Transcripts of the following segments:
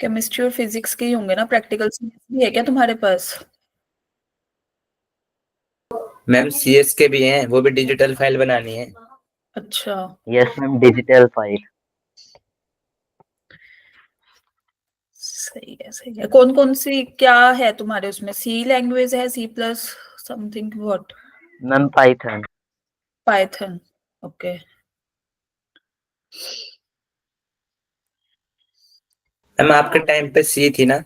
Chemistry और physics के ही होंगे ना, प्रैक्टिकल्स भी है क्या तुम्हारे पास? मैम सीएस के भी हैं, वो भी डिजिटल फाइल बनानी है। अच्छा। Yes ma'am, digital file. सही है सही है। कौन कौन सी क्या है तुम्हारे उसमें? सी लैंग्वेज है, C plus something what? Ma'am Python. Python. Okay. Ma'am आपके टाइम पे सी थी ना?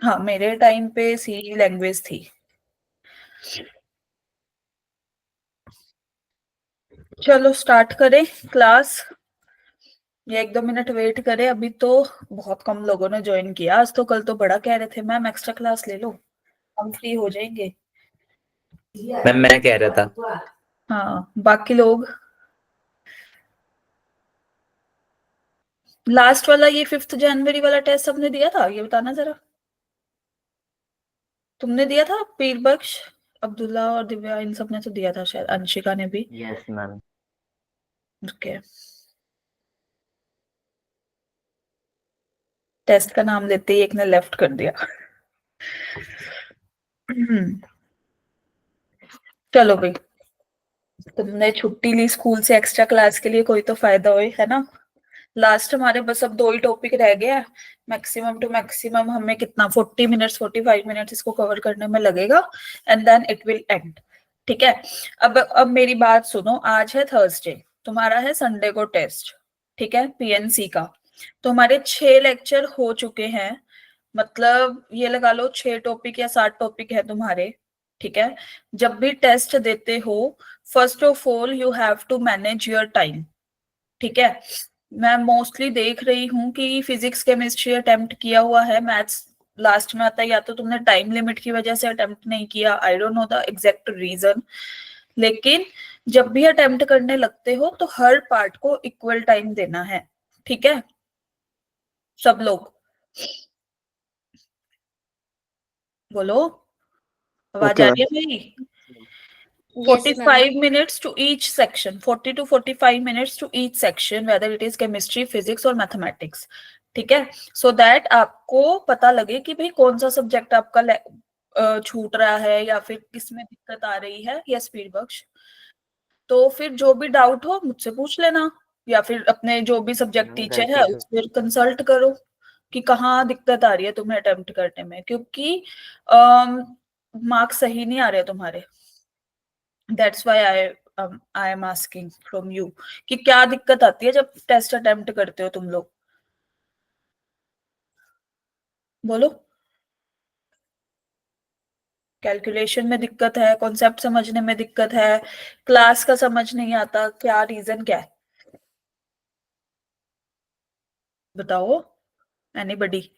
हाँ मेरे टाइम पे सी लैंग्वेज थी। चलो स्टार्ट करें क्लास, या 1-2 मिनट वेट करें? अभी तो बहुत कम लोगों ने ज्वाइन किया आज तो, कल तो बड़ा कह रहे थे मैम एक्स्ट्रा क्लास ले लो, हम फ्री हो जाएंगे। मैम मैं कह रहा था। हाँ बाकी लोग। लास्ट वाला ये 5 जनवरी वाला टेस्ट सबने दिया था, ये बताना जरा। तुमने दिया था? पीर बख्श, अब्दुल्ला और दिव्या, इन सब ने तो दिया था शायद, अंशिका ने भी। Yes ma'am. ओके। टेस्ट का नाम लेते ही एक ने लेफ्ट कर दिया। चलो भाई, तुमने छुट्टी ली स्कूल से एक्स्ट्रा क्लास के लिए, कोई तो फायदा हो, है ना? लास्ट हमारे बस अब 2 ही टॉपिक रह गए हैं। मैक्सिमम टू मैक्सिमम हमें कितना, 40 मिनट्स 45 मिनट्स इसको कवर करने में लगेगा, and then it will end. ठीक है। अब मेरी बात सुनो, आज है थर्सडे, तुम्हारा है संडे को टेस्ट। ठीक है, पीएनसी का। तो हमारे 6 लेक्चर हो चुके हैं, मतलब ये लगा लो 6 टॉपिक या 7 टॉपिक है तुम्हारे। ठीक है। जब भी टेस्ट देते हो, first of all you have to manage your time. ठीक है। मैं मोस्टली देख रही हूँ कि फिजिक्स केमिस्ट्री अटेम्प्ट किया हुआ है, मैथ्स लास्ट में आता है, या तो तुमने टाइम लिमिट की वजह से अटेम्प्ट नहीं किया, I don't know the exact reason. लेकिन जब भी अटेम्प्ट करने लगते हो तो हर पार्ट को इक्वल टाइम देना है। ठीक है, सब लोग बोलो, आवाज ओके आ मैम। रही है मेरी? Yes, ma'am. 45 minutes to each section, 40 to 45 minutes to each section, whether it is chemistry, physics or mathematics. ठीक है, सो दैट आपको पता लगे कि भाई कौन सा सब्जेक्ट आपका छूट रहा है या फिर किसमें दिक्कत आ रही है, या स्पीड बख्श। तो फिर जो भी डाउट हो मुझसे पूछ लेना, या फिर अपने जो भी सब्जेक्ट मैम टीचर है गलती से। उससे कंसल्ट करो कि कहाँ दिक्कत आ रही है तुम्हें अटेम्प्ट करने में, क्योंकि मार्क्स सही नहीं आ रहे तुम्हारे। That's why I am asking from you कि क्या दिक्कत आती है जब टेस्ट अटेम्प्ट करते हो तुम लोग, बोलो। कैलकुलेशन में दिक्कत है, कॉन्सेप्ट समझने में दिक्कत है, क्लास का समझ नहीं आता, क्या रीजन क्या है? बताओ, एनीबडी?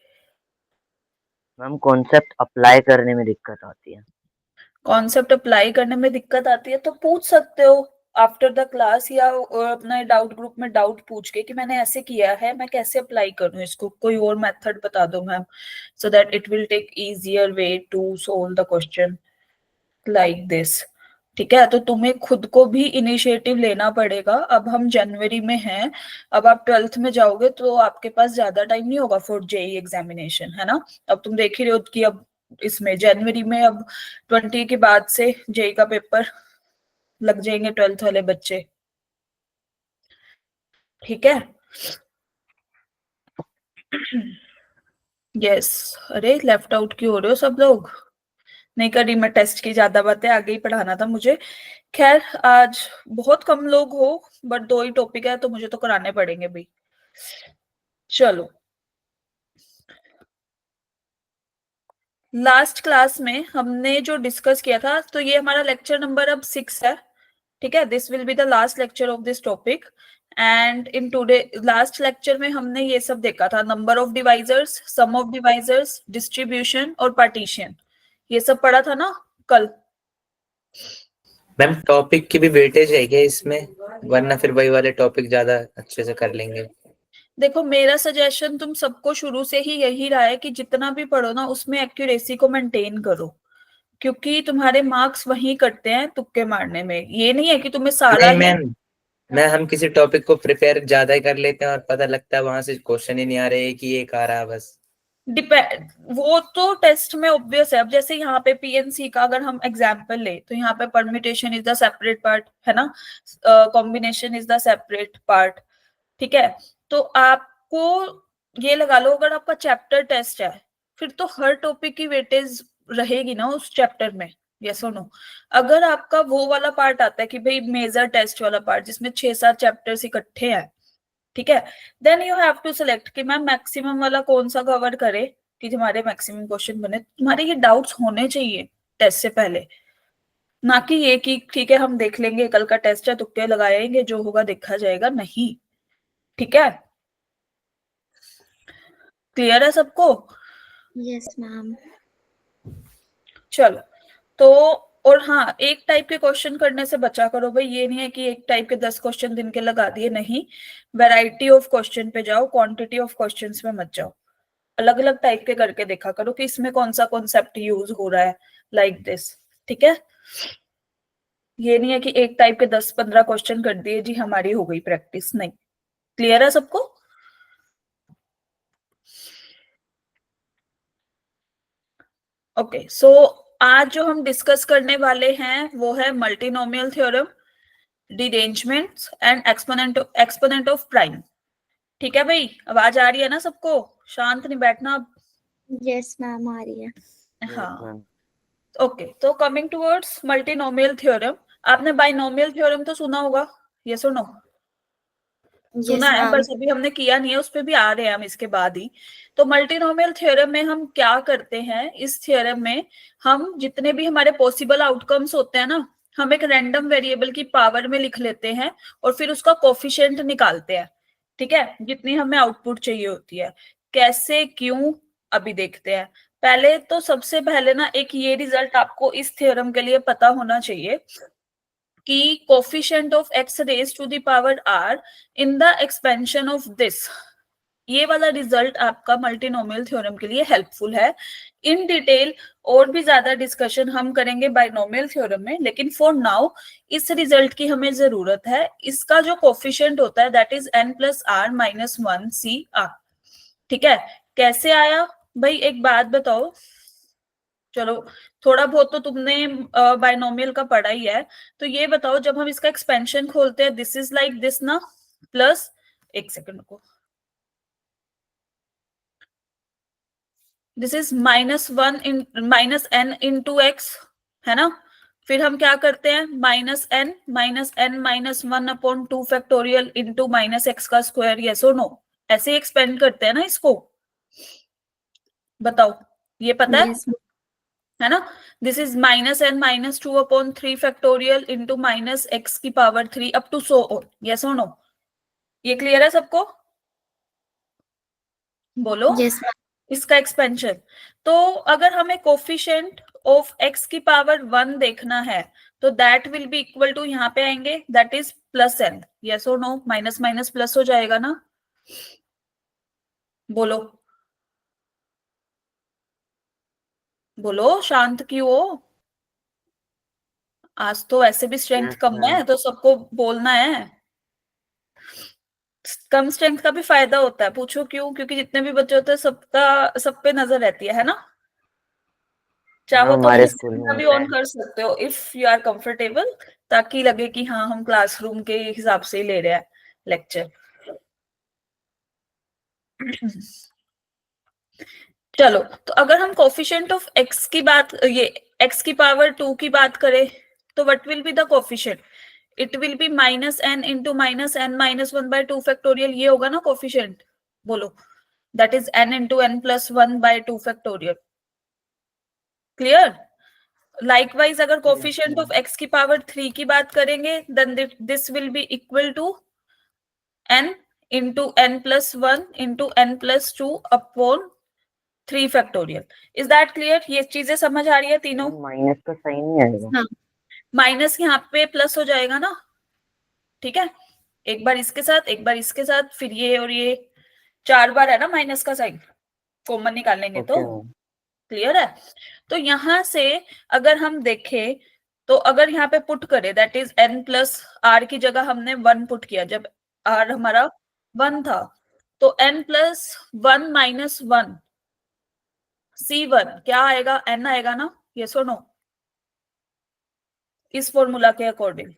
मैम कॉन्सेप्ट अप्लाई करने में दिक्कत आती है। कॉन्सेप्ट अप्लाई करने में दिक्कत आती है तो पूछ सकते हो आफ्टर द क्लास, या अपना डाउट ग्रुप में डाउट पूछ के कि मैंने ऐसे किया है, मैं कैसे अप्लाई करूं इसको, कोई और मेथड बता दो ma'am, so that it will take easier way to solve the question like this. ठीक है, तो तुम्हें खुद को भी इनिशिएटिव लेना पड़ेगा। अब हम जनवरी में हैं, अब आप 12th में जाओगे तो आपके पास ज्यादा टाइम नहीं होगा फॉर जेई एग्जामिनेशन, है ना? अब तुम देख ही रहे हो कि अब इसमें जनवरी में अब 20 के बाद से जेई का पेपर लग जाएंगे 12th वाले बच्चे। ठीक है। यस। अरे लेफ्ट आउट क्यों हो रहे हो सब लोग? नहीं करी मैं टेस्ट की ज्यादा बातें, आगे ही पढ़ाना था मुझे। खैर आज बहुत कम लोग हो, बट 2 ही टॉपिक है तो मुझे तो कराने पड़ेंगे भाई। चलो, लास्ट क्लास में हमने जो डिस्कस किया था, तो ये हमारा लेक्चर नंबर अब 6 है। ठीक है, this will be the last lecture of this topic. And in today last lecture में हमने ये सब देखा था, number of divisors, sum of divisors, distribution और पार्टीशन, ये सब पढ़ा था ना कल? मैम टॉपिक की भी वेटेज है क्या इसमें, वरना फिर वही वाले टॉपिक ज्यादा अच्छे से कर लेंगे? देखो मेरा सजेशन तुम सबको शुरू से ही यही रहा है कि जितना भी पढ़ो ना उसमें एक्यूरेसी को मेंटेन करो, क्योंकि तुम्हारे मार्क्स वहीं कटते हैं तुक्के मारने में। ये नहीं है कि तुम्हें सारा नहीं ही। मैम, हम किसी टॉपिक को प्रिपेयर ज्यादा ही कर लेते हैं और पता लगता है वहां से क्वेश्चन ही नहीं आ रहे, कि एक आ रहा है बस। डिपेंड, वो तो टेस्ट में ऑब्वियस है। अब जैसे यहाँ पे पीएनसी का अगर हम एग्जांपल ले तो यहाँ पे permutation is the separate part, है ना, combination is the separate part, ठीक है। तो आपको ये लगा लो, अगर आपका चैप्टर टेस्ट है फिर तो हर टॉपिक की वेटेज रहेगी ना उस चैप्टर में, यस और नो। अगर आपका वो वाला पार्ट आता है कि भाई मेजर टेस्ट वाला पार्ट जिसमें 6-7 चैप्टर्स इकट्ठे हैं, ठीक है, then you have to select कि मैम मैक्सिमम वाला कौन सा कवर करे कि तुम्हारे मैक्सिमम क्वेश्चन बने। तुम्हारे ये डाउट्स होने चाहिए टेस्ट से पहले, ना कि ये कि ठीक है हम देख लेंगे, कल का टेस्ट है, तुक्के लगाएंगे, जो होगा देखा जाएगा, नहीं, ठीक है। क्लियर है सबको? Yes ma'am. चलो, तो और हाँ, एक टाइप के क्वेश्चन करने से बचा करो भाई। ये नहीं है कि एक टाइप के 10 क्वेश्चन दिन के लगा दिए, नहीं, वैरायटी ऑफ क्वेश्चन पे जाओ, क्वांटिटी ऑफ क्वेश्चंस में मत जाओ। अलग अलग टाइप के करके देखा करो कि इसमें कौन सा कॉन्सेप्ट यूज हो रहा है, लाइक दिस, ठीक है। ये नहीं है कि एक टाइप के 10-15 क्वेश्चन कर दिए जी हमारी हो गई प्रैक्टिस, नहीं। क्लियर है सबको? ओके, सो आज जो हम डिस्कस करने वाले हैं वो है multinomial theorem, derangements and exponent of prime. ठीक है भाई, आवाज आ रही है ना सबको? शांत नहीं बैठना अब। यस मैम, आ रही है। हाँ, ओके, तो कमिंग टुवर्ड्स मल्टीनोमियल थ्योरम, आपने बाइनोमियल थ्योरम तो सुना होगा, यस और नो? सुना यस है, मैम। बस अभी हमने किया नहीं है, उस पे भी आ रहे हैं हम इसके बाद ही। तो मल्टीनोमियल थ्योरम में हम क्या करते हैं, इस थ्योरम में हम जितने भी हमारे पॉसिबल आउटकम्स होते हैं ना, हम एक रैंडम वेरिएबल की पावर में लिख लेते हैं और फिर उसका कोफिशिएंट निकालते हैं, ठीक है, जितनी हमें आउटपुट चाहिए होती है। कैसे, क्यों, अभी देखते हैं। पहले तो सबसे पहले ना एक ये रिजल्ट आपको इस थ्योरम के लिए पता होना चाहिए कि coefficient of x raise to the power r in the expansion of this, ये वाला रिजल्ट आपका मल्टीनोमियल थ्योरम के लिए हेल्पफुल है। इन डिटेल और भी ज्यादा डिस्कशन हम करेंगे बाइनोमियल थ्योरम में, लेकिन फॉर नाउ इस रिजल्ट की हमें जरूरत है। इसका जो कोफिशिएंट होता है that is n plus r minus 1 C r, ठीक है। कैसे आया भाई, एक बात बताओ, चलो थोड़ा बहुत तो तुमने बाइनोमियल का पढ़ा ही है, तो ये बताओ जब हम इसका एक्सपेंशन खोलते हैं, दिस इज लाइक दिस ना, प्लस, एक सेकंड को, this is minus n into x, है ना। फिर हम क्या करते हैं, minus n minus 1 upon 2 factorial into minus x का स्क्वायर, यस और नो, ऐसे एक्सपेंड करते हैं ना इसको। बताओ, ये पता है ना। This is minus n minus 2 upon 3 factorial into minus x की power 3 up to so on, yes और नो। ये क्लियर है सबको? बोलो। Yes ma'am. इसका एक्सपेंशन, तो अगर हमें कोफिशिएंट ऑफ x की पावर 1 देखना है तो that will be equal to, यहाँ पे आएंगे, that is plus n, yes और नो, माइनस माइनस प्लस हो जाएगा ना। बोलो बोलो, शांत क्यों हो? आज तो ऐसे भी स्ट्रेंथ कम है तो सबको बोलना है। कम स्ट्रेंथ का भी फायदा होता है, पूछो क्यों? क्योंकि जितने भी बच्चे होते हैं सबका सब पे नजर रहती है ना। चाहो तो हमारे अपने स्कूल में का भी होता ऑन है। कर सकते हो इफ यू आर कंफर्टेबल, ताकि लगे कि हाँ हम क्लासरूम के हिसाब से ही ले रहे हैं लेक्चर। चलो, तो अगर हम कोफिशिएंट ऑफ x की बात, ये x की पावर 2 की बात करें तो what will be the coefficient? It will be minus n into minus n minus 1 by 2 factorial, ये होगा ना कोफिशिएंट। बोलो, that is n into n plus 1 by 2 factorial. Clear? Likewise अगर कोफिशिएंट ऑफ x की पावर 3 की बात करेंगे then this will be equal to n into n plus 1 into n plus 2 upon 3 factorial. Is that clear? ये चीजें समझ आ रही है तीनों? माइनस तो सही नहीं आएगा। हाँ, माइनस यहाँ पे प्लस हो जाएगा ना, ठीक है। एक बार इसके साथ, एक बार इसके साथ, फिर ये और ये 4 बार है ना माइनस का साइन, कॉमन निकालेंगे तो। ओके। क्लियर है? तो यहां से अगर हम देखें तो अगर यहाँ पे पुट करें that is n plus r की जगह हमने 1 पुट किया जब r हमारा 1 था, तो n प्लस 1 माइनस 1 C1 क्या आएगा, n आएगा ना, यस और नो, इस फॉर्मूला के अकॉर्डिंग।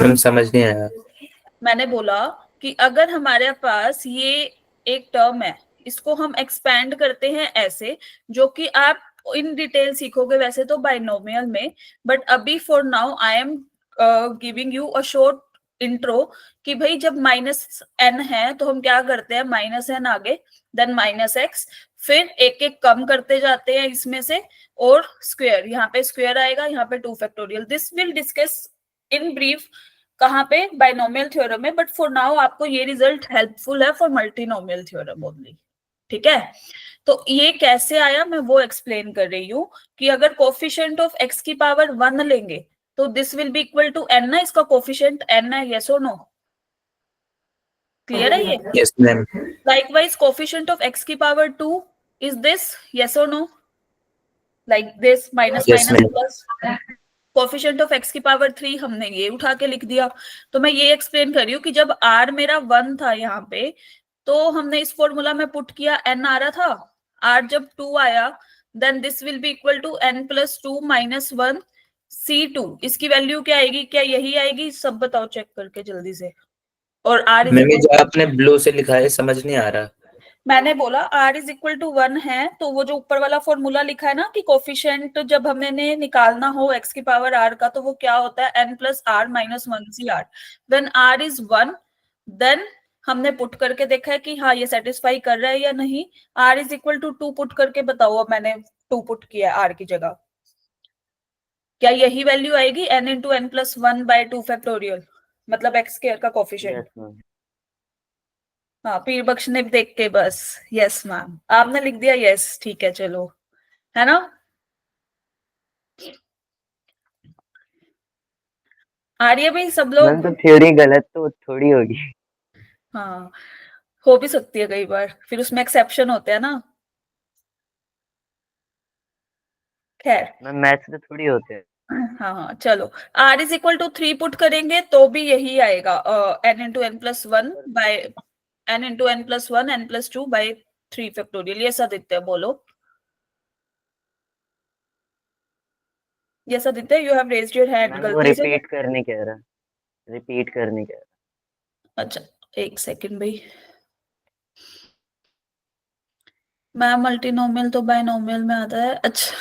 मैम समझ नहीं आया। मैंने बोला कि अगर हमारे पास ये एक टर्म है, इसको हम एक्सपैंड करते हैं ऐसे, जो कि आप इन डिटेल सीखोगे वैसे तो बाइनोमियल में, बट अभी for now I am giving you a short intro कि भाई जब माइनस एन है तो हम क्या करते हैं, माइनस एन आगे देन माइनस एक्स, फिर एक एक कम करते जाते हैं इसमें से, और स्क्वायर, यहाँ पे स्क्वायर आएगा, यहाँ पे 2 factorial. This will discuss in brief कहाँ पे, बाइनोमियल थ्योरम में, बट फॉर नाउ आपको ये रिजल्ट हेल्पफुल है फॉर मल्टीनोमियल थ्योरम ओनली, ठीक है। तो ये कैसे आया मैं वो एक्सप्लेन कर रही हूँ कि अगर कोफिशिएंट ऑफ x की पावर 1 लेंगे तो this will be equal to n ना, इसका कोफिशिएंट n है, यस और नो, क्लियर है ये? Yes ma'am. Likewise coefficient of x की पावर 2 इज दिस, यस और no, like this minus Yes, minus ma'am. Plus, coefficient of x की power 3 हमने ये उठा के लिख दिया। तो मैं ये एक्सप्लेन कर रही हूँ कि जब r मेरा 1 था यहाँ पे, तो हमने इस फॉर्मूला में पुट किया, n आ रहा था, r जब 2 आया then this will be equal to n plus 2 minus 1 C2। इसकी वैल्यू क्या आएगी, क्या यही आएगी, सब बताओ चेक करके जल्दी से। और r इज मैम ये जो आपने ब्लू से लिखा है समझ नहीं आ रहा। मैंने बोला r इज इक्वल टू 1 है, तो वो जो ऊपर वाला फॉर्मूला लिखा है ना कि कोफिशिएंट जब हमने निकालना हो x की पावर r का, तो वो क्या होता है, n plus r minus 1 CR। When r is 1 then हमने पुट करके देखा है कि हाँ ये सेटिस्फाई कर रहा है या नहीं। r is equal to 2 put करके बताओ, अब मैंने 2 पुट किया है r की जगह, क्या यही वैल्यू आएगी, n into n plus 1 by 2 factorial, मतलब x स्क्वायर का कोफिशिएंट। Yes ma'am. हाँ पीर बख्श ने देख के बस यस मैम, आपने लिख दिया यस, ठीक है चलो, है ना। आ रही है भाई सब मैम लोग? तो थ्योरी गलत तो थोड़ी होगी। हाँ हो भी सकती है कई बार, फिर उसमें एक्सेप्शन होते हैं ना, खैर। मैम मैथ्स में थोड़ी होते हैं। हाँ हाँ चलो, r is equal to 3 put करेंगे तो भी यही आएगा, n into n plus 1 by n into n plus 1 n plus 2 by 3 factorial. ये आदित्य बोलो, yes Aditya, you have raised your hand ma'am वो गलती से। रिपीट करने कह रहा, रिपीट करने कह रहा। अच्छा एक सेकंड भाई, मैम मल्टीनोमियल तो बाइनोमियल में आता है, अच्छा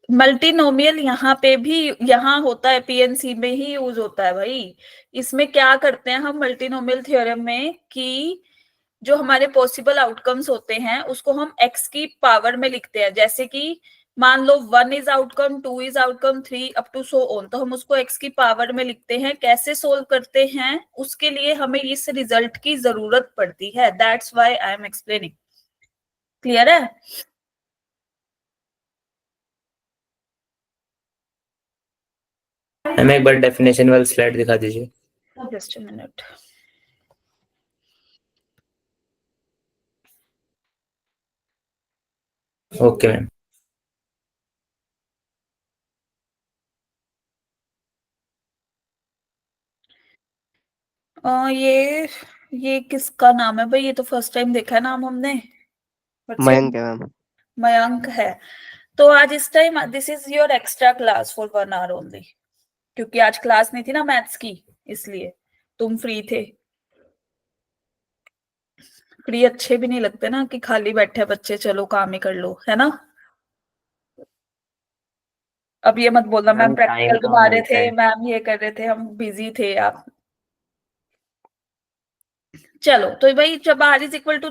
मल्टीनोमियल यहाँ पे भी यहाँ होता है, पीएनसी में ही यूज होता है भाई। इसमें क्या करते हैं हम मल्टीनोमियल थ्योरम में कि जो हमारे पॉसिबल आउटकम्स होते हैं उसको हम x की पावर में लिखते हैं, जैसे कि मान लो 1 is outcome, 2 is outcome, 3 up to so on, तो हम उसको x की पावर में लिखते हैं। कैसे सोल्व करते हैं उसके लिए हमें इस रिजल्ट की जरूरत पड़ती है, that's why I am explaining, clear है? हमें एक बार डेफिनेशन वाली स्लाइड दिखा दीजिए। Just a minute. Okay ma'am. ये किसका नाम है भाई, ये तो फर्स्ट टाइम देखा है नाम हमने। मयंक है मैम। मयंक है। तो आज इस time this is your extra class for 1 hour only, क्योंकि आज क्लास नहीं थी ना मैथ्स की, इसलिए तुम फ्री थे। फ्री अच्छे भी नहीं लगते ना कि खाली बैठे बच्चे चलो काम ही कर लो, है ना। अब ये मत बोलना मैम मैम टाइम प्रैक्टिकल कहाँ बना रहे मिलता थे, है। मैम ये कर रहे थे, हम बिजी थे आप। चलो तो भाई जब r is equal to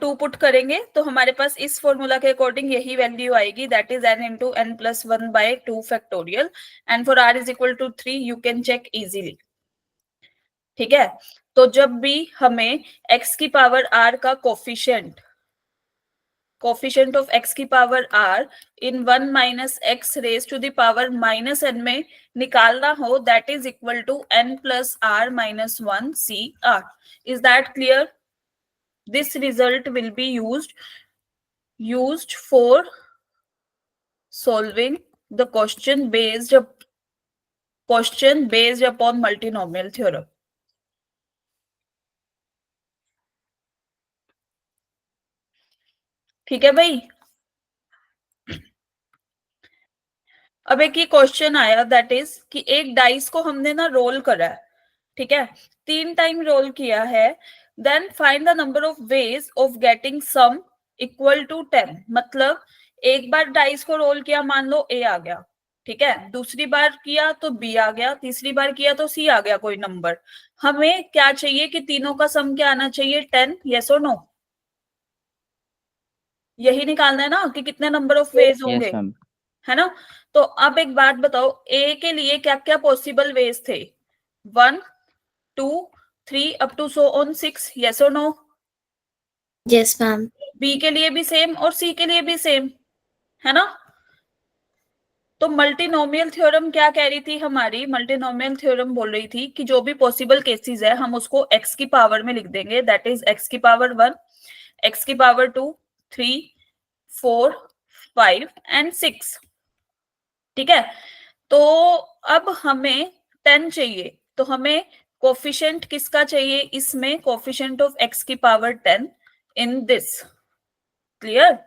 2 put करेंगे तो हमारे पास इस फॉर्मूला के अकॉर्डिंग यही वैल्यू आएगी, that is n into n plus 1 by 2 factorial, and for r is equal to 3 you can check easily, ठीक है। तो जब भी हमें x की पावर r का कोफिशिएंट ऑफ x की power r in 1 minus x raise to the power minus n में निकालना हो, that is equal to n plus r minus 1 CR। Is that clear? This result will be used for solving the question based upon multinomial theorem. ठीक है भाई। अब एक ये question आया, दैट इज कि एक डाइस को हमने ना रोल करा है, ठीक है, 3 टाइम रोल किया है, then find the number of ways of getting sum equal to 10। मतलब एक बार डाइस को रोल किया, मान लो ए आ गया, ठीक है, दूसरी बार किया तो बी आ गया, तीसरी बार किया तो सी आ गया कोई नंबर। हमें क्या चाहिए कि तीनों का सम क्या आना चाहिए, 10। यस और नो? यही निकालना है ना कि कितने नंबर ऑफ वेज होंगे, यस मैम। है ना? तो अब एक बात बताओ, ए के लिए क्या क्या पॉसिबल वेज थे? 1, 2, 3 up to so on 6। Yes और नो? Yes, ma'am. बी के लिए भी सेम और सी के लिए भी सेम, है ना? तो मल्टीनोमियल थ्योरम क्या कह रही थी हमारी? मल्टीनोमियल थ्योरम बोल रही थी कि जो भी पॉसिबल केसेस है हम उसको एक्स की पावर में लिख देंगे, दैट इज एक्स की पावर 1, एक्स की पावर 2, 3, 4, 5 एंड 6। ठीक है, तो अब हमें 10 चाहिए, तो हमें कोफिशिएंट किसका चाहिए इसमें? कोफिशिएंट ऑफ एक्स की पावर 10 इन दिस। क्लियर?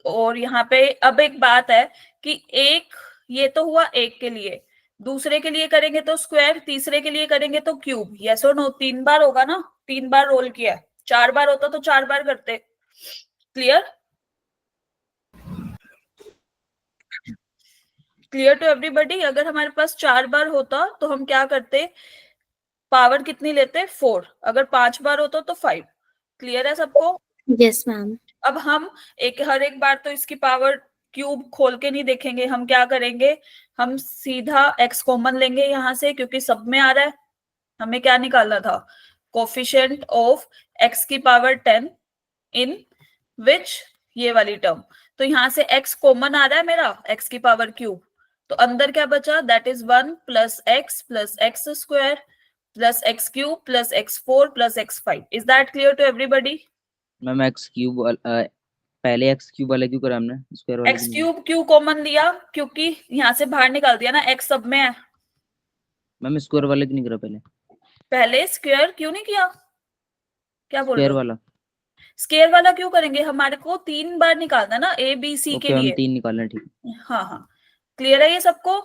और यहाँ पे अब एक बात है कि एक, ये तो हुआ एक के लिए, दूसरे के लिए करेंगे तो स्क्वायर, तीसरे के लिए करेंगे तो क्यूब। यस और नो? 3 बार होगा ना, 3 बार रोल किया है, 4 बार होता तो 4 बार करते। क्लियर? Clear to everybody? अगर हमारे पास 4 बार होता तो हम क्या करते? पावर कितनी लेते? 4। अगर 5 बार होता तो 5। क्लियर है सबको? Yes, ma'am. अब हम हर एक बार तो इसकी पावर क्यूब खोल के नहीं देखेंगे, हम क्या करेंगे? हम सीधा x कॉमन लेंगे यहां से, क्योंकि सब में आ रहा है। हमें क्या निकालना था? कोफिशिएंट ऑफ x की पावर 10 इन विच, ये वाली टर्म। तो यहां से x कॉमन आ रहा है मेरा, x की पावर क्यूब, तो अंदर क्या बचा? That is 1 plus x square plus x cube plus x4 plus x5। Is that clear to everybody? Ma'am x cube पहले एक्स क्यूब वाला क्यों करा हमने, स्क्वायर वाला एक्स क्यों? क्यूब क्यों कॉमन लिया? क्योंकि यहां से बाहर निकाल दिया ना, x सब में है। मैम स्क्वायर वाला क्यों नहीं करा पहले? पहले स्क्वायर क्यों नहीं किया? क्या बोल रहे स्क्वायर हो? वाला। स्क्वायर वाला क्यों करेंगे? हमारे को 3 बार निकालना ना, ए बी सी के ओके मैम, लिए। 3 निकालना, ठीक। हाँ हाँ, क्लियर है ये सबको?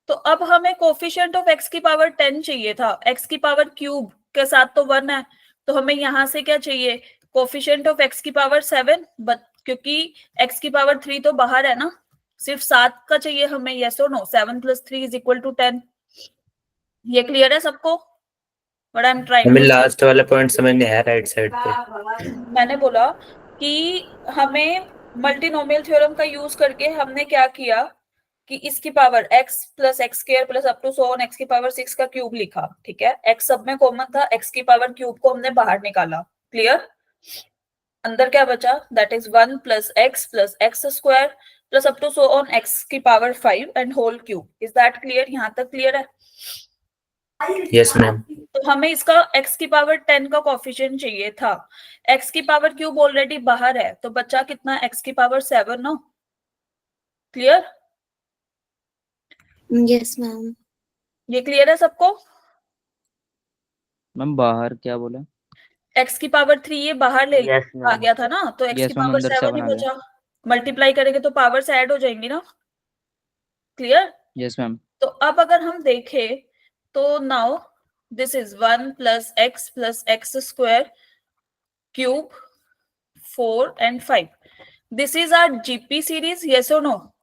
तो अब हमें कोफिशिएंट ऑफ एक्स की पावर 10 चाहिए था, एक्स की पावर क्यूब के साथ तो 1 है, तो हमें यहां से क्या चाहिए? कोफिशिएंट ऑफ एक्स की पावर 7, बट क्योंकि एक्स की पावर 3 तो बाहर है ना, सिर्फ 7 का चाहिए हमें। यस और no? 7 plus 3 is equal to 10। ये क्लियर है सबको? व्हाट आई एम ट्राइंग हमें टू से? लास्ट वाला पॉइंट समझ नहीं आया, राइट साइड पे। मैंने बोला कि हमें मल्टीनोमियल थ्योरम का यूज करके हमने क्या किया कि इसकी power x plus x square plus up to so on x की पावर 6 का क्यूब लिखा। ठीक है, x सब में कॉमन था, x की पावर क्यूब को हमने बाहर निकाला। क्लियर? अंदर क्या बचा? That is 1 plus x square plus up to so on x की power 5 and whole cube. Is that clear? यहां तक क्लियर है? Yes ma'am. तो हमें इसका x की पावर 10 का कोफिशिएंट चाहिए था, x की पावर क्यूब ऑलरेडी बाहर है, तो बचा कितना? x की पावर 7 ना। क्लियर? Yes, ma'am. ये क्लियर है सबको? मैम बाहर क्या बोला? x की पावर 3 ये बाहर ले यस आ मैम। गया था ना, तो x की यस मैम, पावर अंदर 7 ही 7 आ गया। बचा। मल्टीप्लाई करेंगे तो पावर्स ऐड हो जाएंगी ना। क्लियर? Yes ma'am. तो अब अगर हम देखें तो now this is 1 plus x square cube 4 and 5. This is our GP series, yes or no?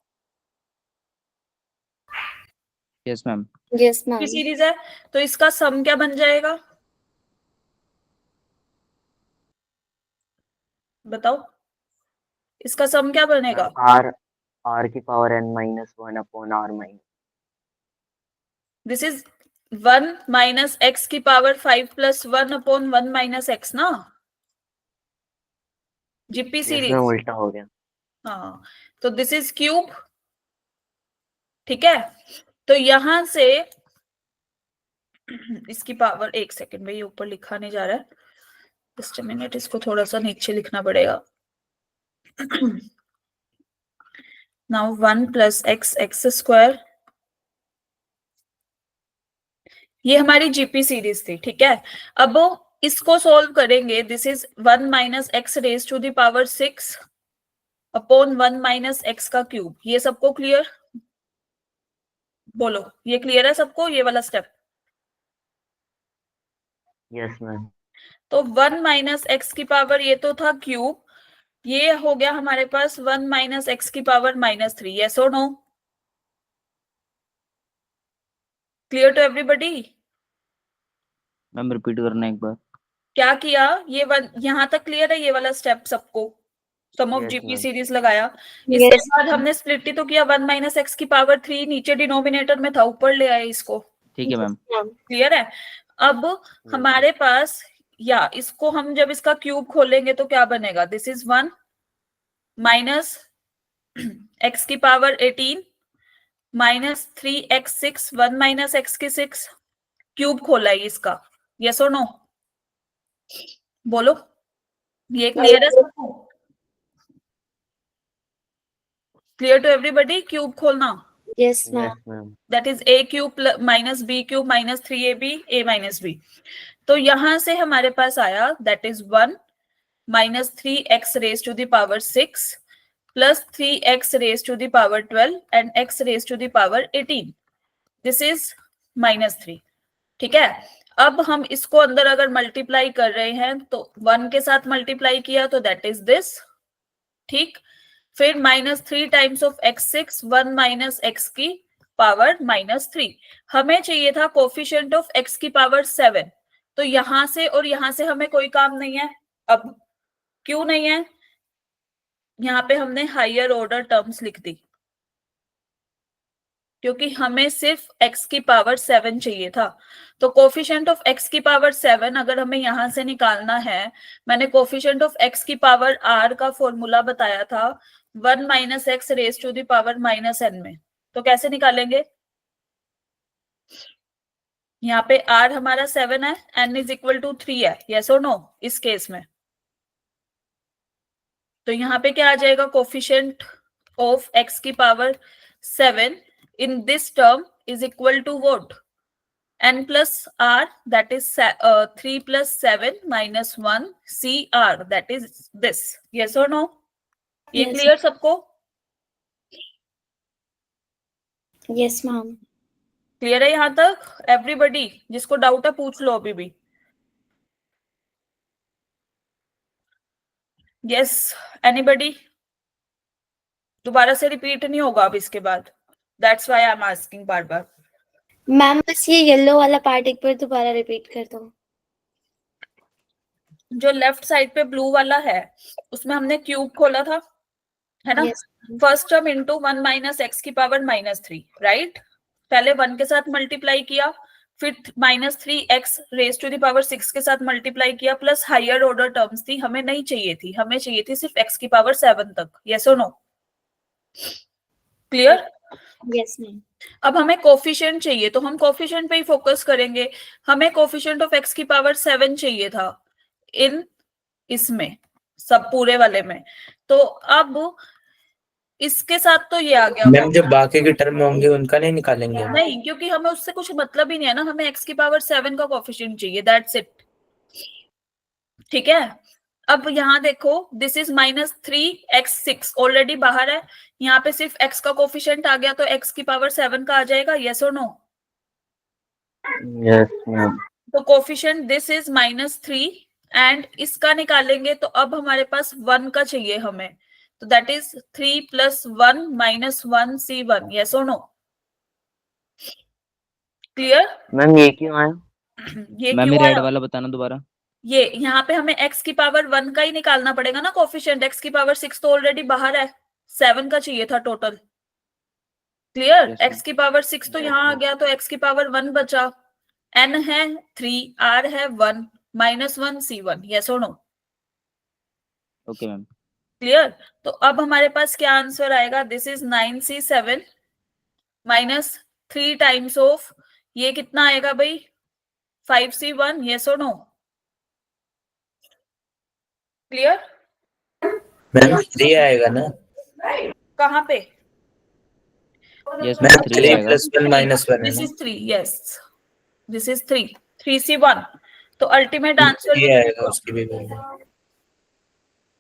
Yes ma'am. Yes, GP ma'am. Series है, तो इसका सम क्या बन जाएगा? बताओ, इसका सम क्या बनेगा? आर की power n minus 1 upon r minus. This is 1 minus x की power 5 plus 1 upon 1 minus x ना, जीपी इसमें सीरीज। उल्टा हो गया। हाँ, तो दिस इज क्यूब। ठीक है, तो यहां से इसकी पावर, एक सेकेंड भाई, ऊपर लिखा नहीं जा रहा है, जस्ट अ मिनट, इसको थोड़ा सा नीचे लिखना पड़ेगा। Now 1 plus x x square, ये हमारी जीपी सीरीज थी, ठीक है। अब इसको सॉल्व करेंगे, this is 1 minus x raise to the power 6 upon 1 minus x का क्यूब। ये सबको क्लियर? बोलो, ये क्लियर है सबको ये वाला स्टेप? Yes ma'am. तो 1 माइनस एक्स की पावर ये तो था क्यूब, ये हो गया हमारे पास 1 माइनस एक्स की पावर -3। यस और no? Clear to everybody? Ma'am repeat करना एक बार। क्या किया ये यहाँ तक क्लियर है ये वाला स्टेप सबको? Sum of Yes, GP ma'am. Series लगाया, इसके Yes. बाद हमने स्प्लिट ही तो किया, 1 माइनस एक्स की पावर 3 नीचे डिनोमिनेटर में था, ऊपर ले आए इसको। ठीक है मैम। क्लियर है? अब हमारे पास, या इसको हम जब इसका क्यूब खोलेंगे तो क्या बनेगा? दिस इज 1 माइनस एक्स की power 18 minus 3x6, 1 minus x की 6, क्यूब खोला है इसका। यस और नो? बोलो, ये क्लियर है सबको? Clear to everybody? क्यूब खोलना, Yes, ma'am. Yes, ma'am. That is a cube minus b cube minus 3ab a minus b। तो यहां से हमारे पास आया that is 1 minus 3x raise to the power 6 plus 3x raise to the power 12 and x raise to the power 18, this is -3। ठीक है, अब हम इसको अंदर अगर मल्टीप्लाई कर रहे हैं तो 1 के साथ मल्टीप्लाई किया तो दैट इज दिस, ठीक। फिर -3 times of x6, 1 minus x की पावर -3। हमें चाहिए था कोफिशिएंट ऑफ x की पावर 7, तो यहां से और यहां से हमें कोई काम नहीं है। अब क्यों नहीं है? यहाँ पे हमने हायर ऑर्डर टर्म्स लिख दी, क्योंकि हमें सिर्फ x की पावर 7 चाहिए था। तो कोफिशिएंट ऑफ x की पावर 7 अगर हमें यहां से निकालना है, मैंने कोफिशिएंट ऑफ x की पावर r का फॉर्मूला बताया था 1 minus x raise to the power -n में। तो कैसे निकालेंगे? यहाँ पे r हमारा 7 है, n इज इक्वल टू 3 है, यस और नो? इस केस में तो यहाँ पे क्या आ जाएगा? कोफिशिएंट ऑफ x की power 7 in this term is equal to what? n plus r, that is 3 plus 7 minus 1 cr, that is this. Yes or no? ये Yes. क्लियर सबको? Yes, ma'am. क्लियर है यहाँ तक? एवरीबॉडी, जिसको doubt है पूछ लो अभी भी। Yes, anybody? दोबारा से रिपीट नहीं होगा अब इसके बाद, that's why I am asking bar bar. Ma'am बस ये येलो वाला पार्ट एक बार दोबारा रिपीट कर दो। जो लेफ्ट साइड पे ब्लू वाला है उसमें हमने क्यूब खोला था, है ना? Yes, ma'am. First term into 1 minus x की पावर -3, राइट? पहले 1 के साथ मल्टीप्लाई किया, फिर -3x raise to the power 6 के साथ मल्टीप्लाई किया, प्लस हायर ऑर्डर टर्म्स थी, हमें नहीं चाहिए थी, हमें चाहिए थी सिर्फ x की पावर 7 तक। यस और नो? क्लियर? Yes, ma'am. अब हमें कोफिशिएंट चाहिए तो हम कोफिशिएंट पे ही फोकस करेंगे। हमें कोफिशिएंट ऑफ x की पावर 7 चाहिए था इन इसमें सब पूरे वाले में, तो अब इसके साथ तो ये आ गया मैम जो बाकी के टर्म होंगे उनका नहीं निकालेंगे हम? नहीं, क्योंकि हमें उससे कुछ मतलब ही नहीं है ना, हमें x की पावर 7 का कोफिशिएंट चाहिए, दैट्स इट। ठीक है, अब यहाँ देखो, दिस इज -3x6 ऑलरेडी बाहर है, यहाँ पे सिर्फ x का कोफिशिएंट आ गया तो x की पावर 7 का आ जाएगा। यस और नो? Yes, ma'am. तो कोफिशिएंट दिस इज -3 एंड इसका निकालेंगे तो अब हमारे पास 1 का चाहिए हमें, तो that is 3 plus 1 minus 1 c1। Yes और नो? क्लियर? मैम ये क्यों आया? ये मैम क्यों ये रेड आया? वाला बताना दोबारा। ये यहाँ पे हमें x की पावर 1 का ही निकालना पड़ेगा ना कोफिशिएंट, x की पावर 6 तो ऑलरेडी बाहर है, 7 का चाहिए था टोटल। क्लियर? Yes, x की पावर 6 तो यहाँ आ गया, तो x की पावर 1 बचा, n है 3, r है 1, -1 c1। यस और नो? Okay ma'am. क्लियर? तो अब हमारे पास क्या आंसर आएगा? This is 9c7 minus 3 times of ये कितना आएगा भाई? 5c1। यस और नो? क्लियर? मैम 3 आएगा ना? कहाँ पे? यस मैम मैम 3 3 आएगा। + 1 - 1 है दिस ना? Is 3, yes, this is 3, 3C1। तो अल्टीमेट आंसर ये आएगा उसकी भी value.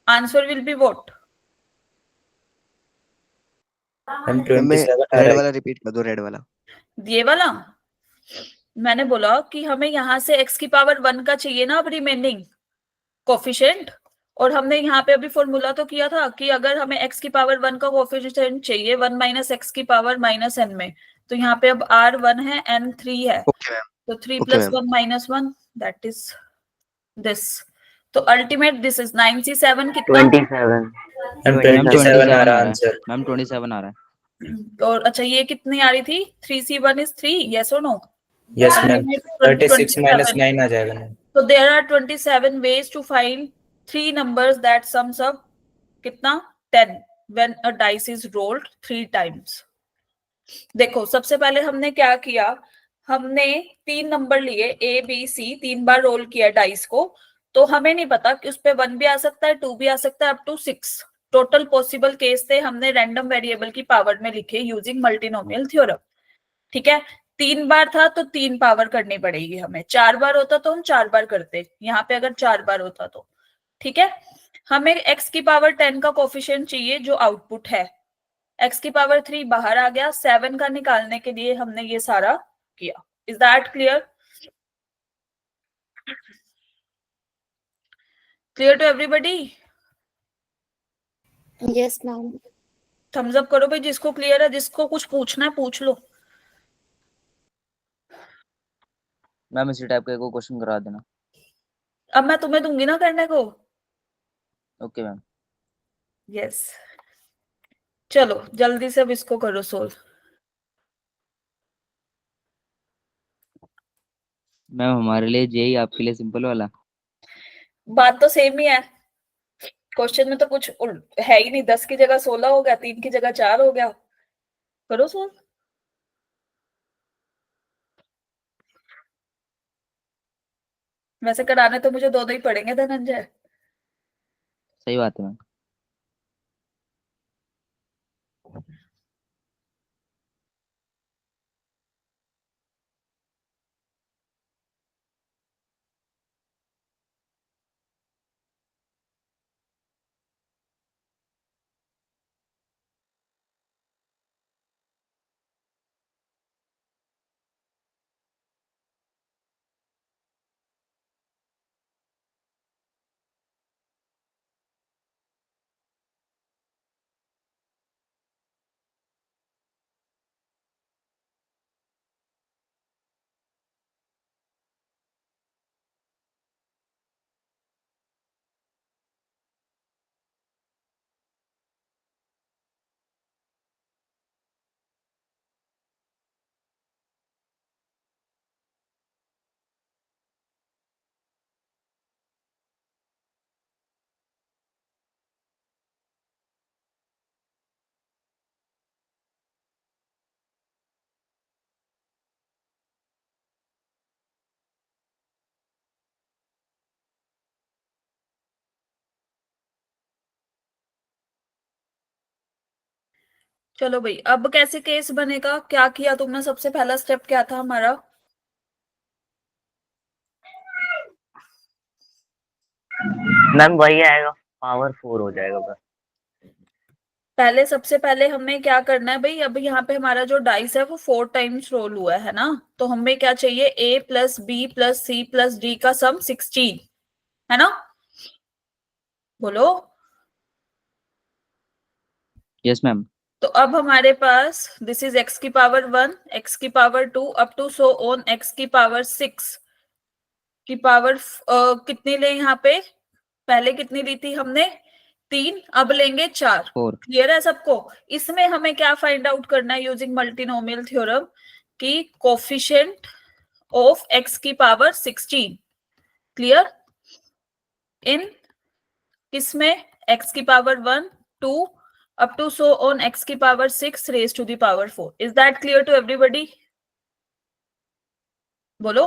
Answer will be what? Ma'am मैं 27 आ रेड रहा वाला है। रिपीट कर दो, रेड वाला। ये वाला मैंने बोला कि हमें यहाँ से x की पावर 1 का चाहिए ना अब रिमेनिंग कोफिशिएंट, और हमने यहाँ पे अभी फॉर्मूला तो किया था कि अगर हमें x की पावर 1 का कोफिशिएंट चाहिए 1 - x की पावर -n में, तो यहाँ पे अब r 1 है, n 3 है, ओके मैम, तो 3 ओके + 1 - 1 दैट इज दिस। तो अल्टीमेट दिस इज 9C7 कितना? 27। मैम 27 27 आ आ रहा रहा है आंसर। मैम, 27 आ रहा है। और अच्छा ये कितनी आ रही थी? 3C1 इज 3, यस और नो? Yes ma'am, Ultimate 36 - 27. 9 आ जाएगा ma'am. So there are 27 ways to find three numbers that sums up कितना? 10 when a dice is rolled 3 times. देखो सबसे पहले हमने क्या किया, हमने 3 नंबर लिए A B C, 3 बार रोल किया डाइस को, तो हमें नहीं पता कि उस पे 1 भी आ सकता है, 2 भी आ सकता है, up to 6 total possible case थे, हमने रैंडम वेरिएबल की पावर में लिखे यूजिंग मल्टीनोमियल थ्योरम। ठीक है, 3 बार था तो 3 पावर करनी पड़ेगी हमें, 4 बार होता तो हम 4 बार करते, यहाँ पे अगर 4 बार होता तो। ठीक है, हमें x की पावर 10 का कोफिशिएंट चाहिए जो आउटपुट है, x की पावर 3 बाहर आ गया, 7 का निकालने के लिए हमने ये सारा किया। Is that clear? Clear to everybody? Yes, ma'am. Thumbs up करो भाई जिसको क्लियर है, जिसको कुछ पूछना है पूछ लो। मैम इसी टाइप का एक क्वेश्चन करा देना। अब मैं तुम्हें दूंगी ना करने को। Okay ma'am. यस, चलो जल्दी से अब इसको करो सोल्व। मैम हमारे लिए जेई, आपके लिए सिंपल वाला। बात तो सेम ही है, क्वेश्चन में तो कुछ है ही नहीं, 10 की जगह 16 हो गया, 3 की जगह 4 हो गया, करो सोल्व। वैसे कराने तो मुझे दोनों ही पड़ेंगे धनंजय। सही बात है मैम। चलो भाई अब कैसे केस बनेगा, क्या किया तुमने, सबसे पहला स्टेप क्या था हमारा? मैम वही आएगा, पावर 4 हो जाएगा बस। पहले सबसे पहले हमें क्या करना है भाई, अब यहाँ पे हमारा जो डाइस है वो 4 टाइम्स रोल हुआ है ना, तो हमें क्या चाहिए, A + B + C + D का सम 16 है ना, बोलो। Yes ma'am. तो अब हमारे पास दिस इज x की पावर 1, x की power 2 up to so on x की पावर 6 की पावर कितनी ले यहाँ पे, पहले कितनी ली थी हमने, 3, अब लेंगे 4। 4। क्लियर है सबको? इसमें हमें क्या फाइंड आउट करना है यूजिंग मल्टीनोमियल थ्योरम, कि कोफिशिएंट ऑफ x की पावर 16। क्लियर? इन किसमें, x की power 1, 2 up to so on x की power 6 raised to the power 4. Is that clear to everybody? बोलो।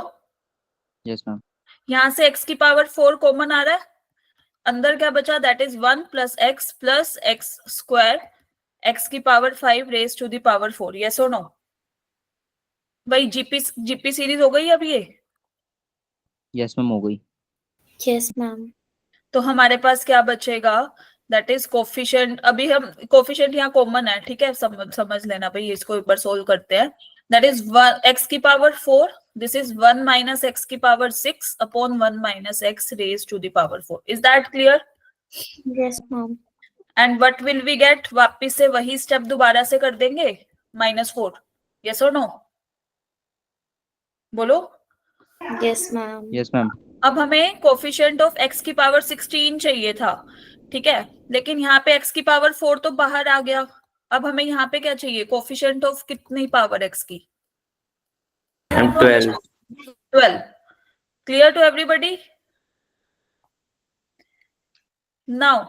Yes ma'am. यहां से x की पावर 4 कॉमन आ रहा है, अंदर क्या बचा, that is 1 + x + x² x की power 5 raise to the power 4, yes और नो? भाई जीपी सीरीज हो गई अब ये? यस मैम हो गई। Yes, ma'am. तो हमारे पास क्या बचेगा, दैट इज कोफिशिएंट। अभी हम कोफिशिएंट यहाँ कॉमन है, ठीक है, समझ लेना भाई, इसको एक बार सोल्व करते हैं। दैट इज x की power 4, this is 1 minus x की power 6 upon 1 minus x raise to the power 4। Is that clear? Yes, ma'am. And what will we get? वापिस से वही स्टेप दोबारा से कर देंगे, -4, यस और नो? बोलो। Yes, ma'am. Yes ma'am. अब हमें कोफिशिएंट ऑफ x की पावर 16 चाहिए था, ठीक है, लेकिन यहाँ पे x की पावर 4 तो बाहर आ गया। अब हमें यहाँ पे क्या चाहिए, कोफिशिएंट ऑफ कितनी पावर x की? 12। 12। Clear to everybody? नाउ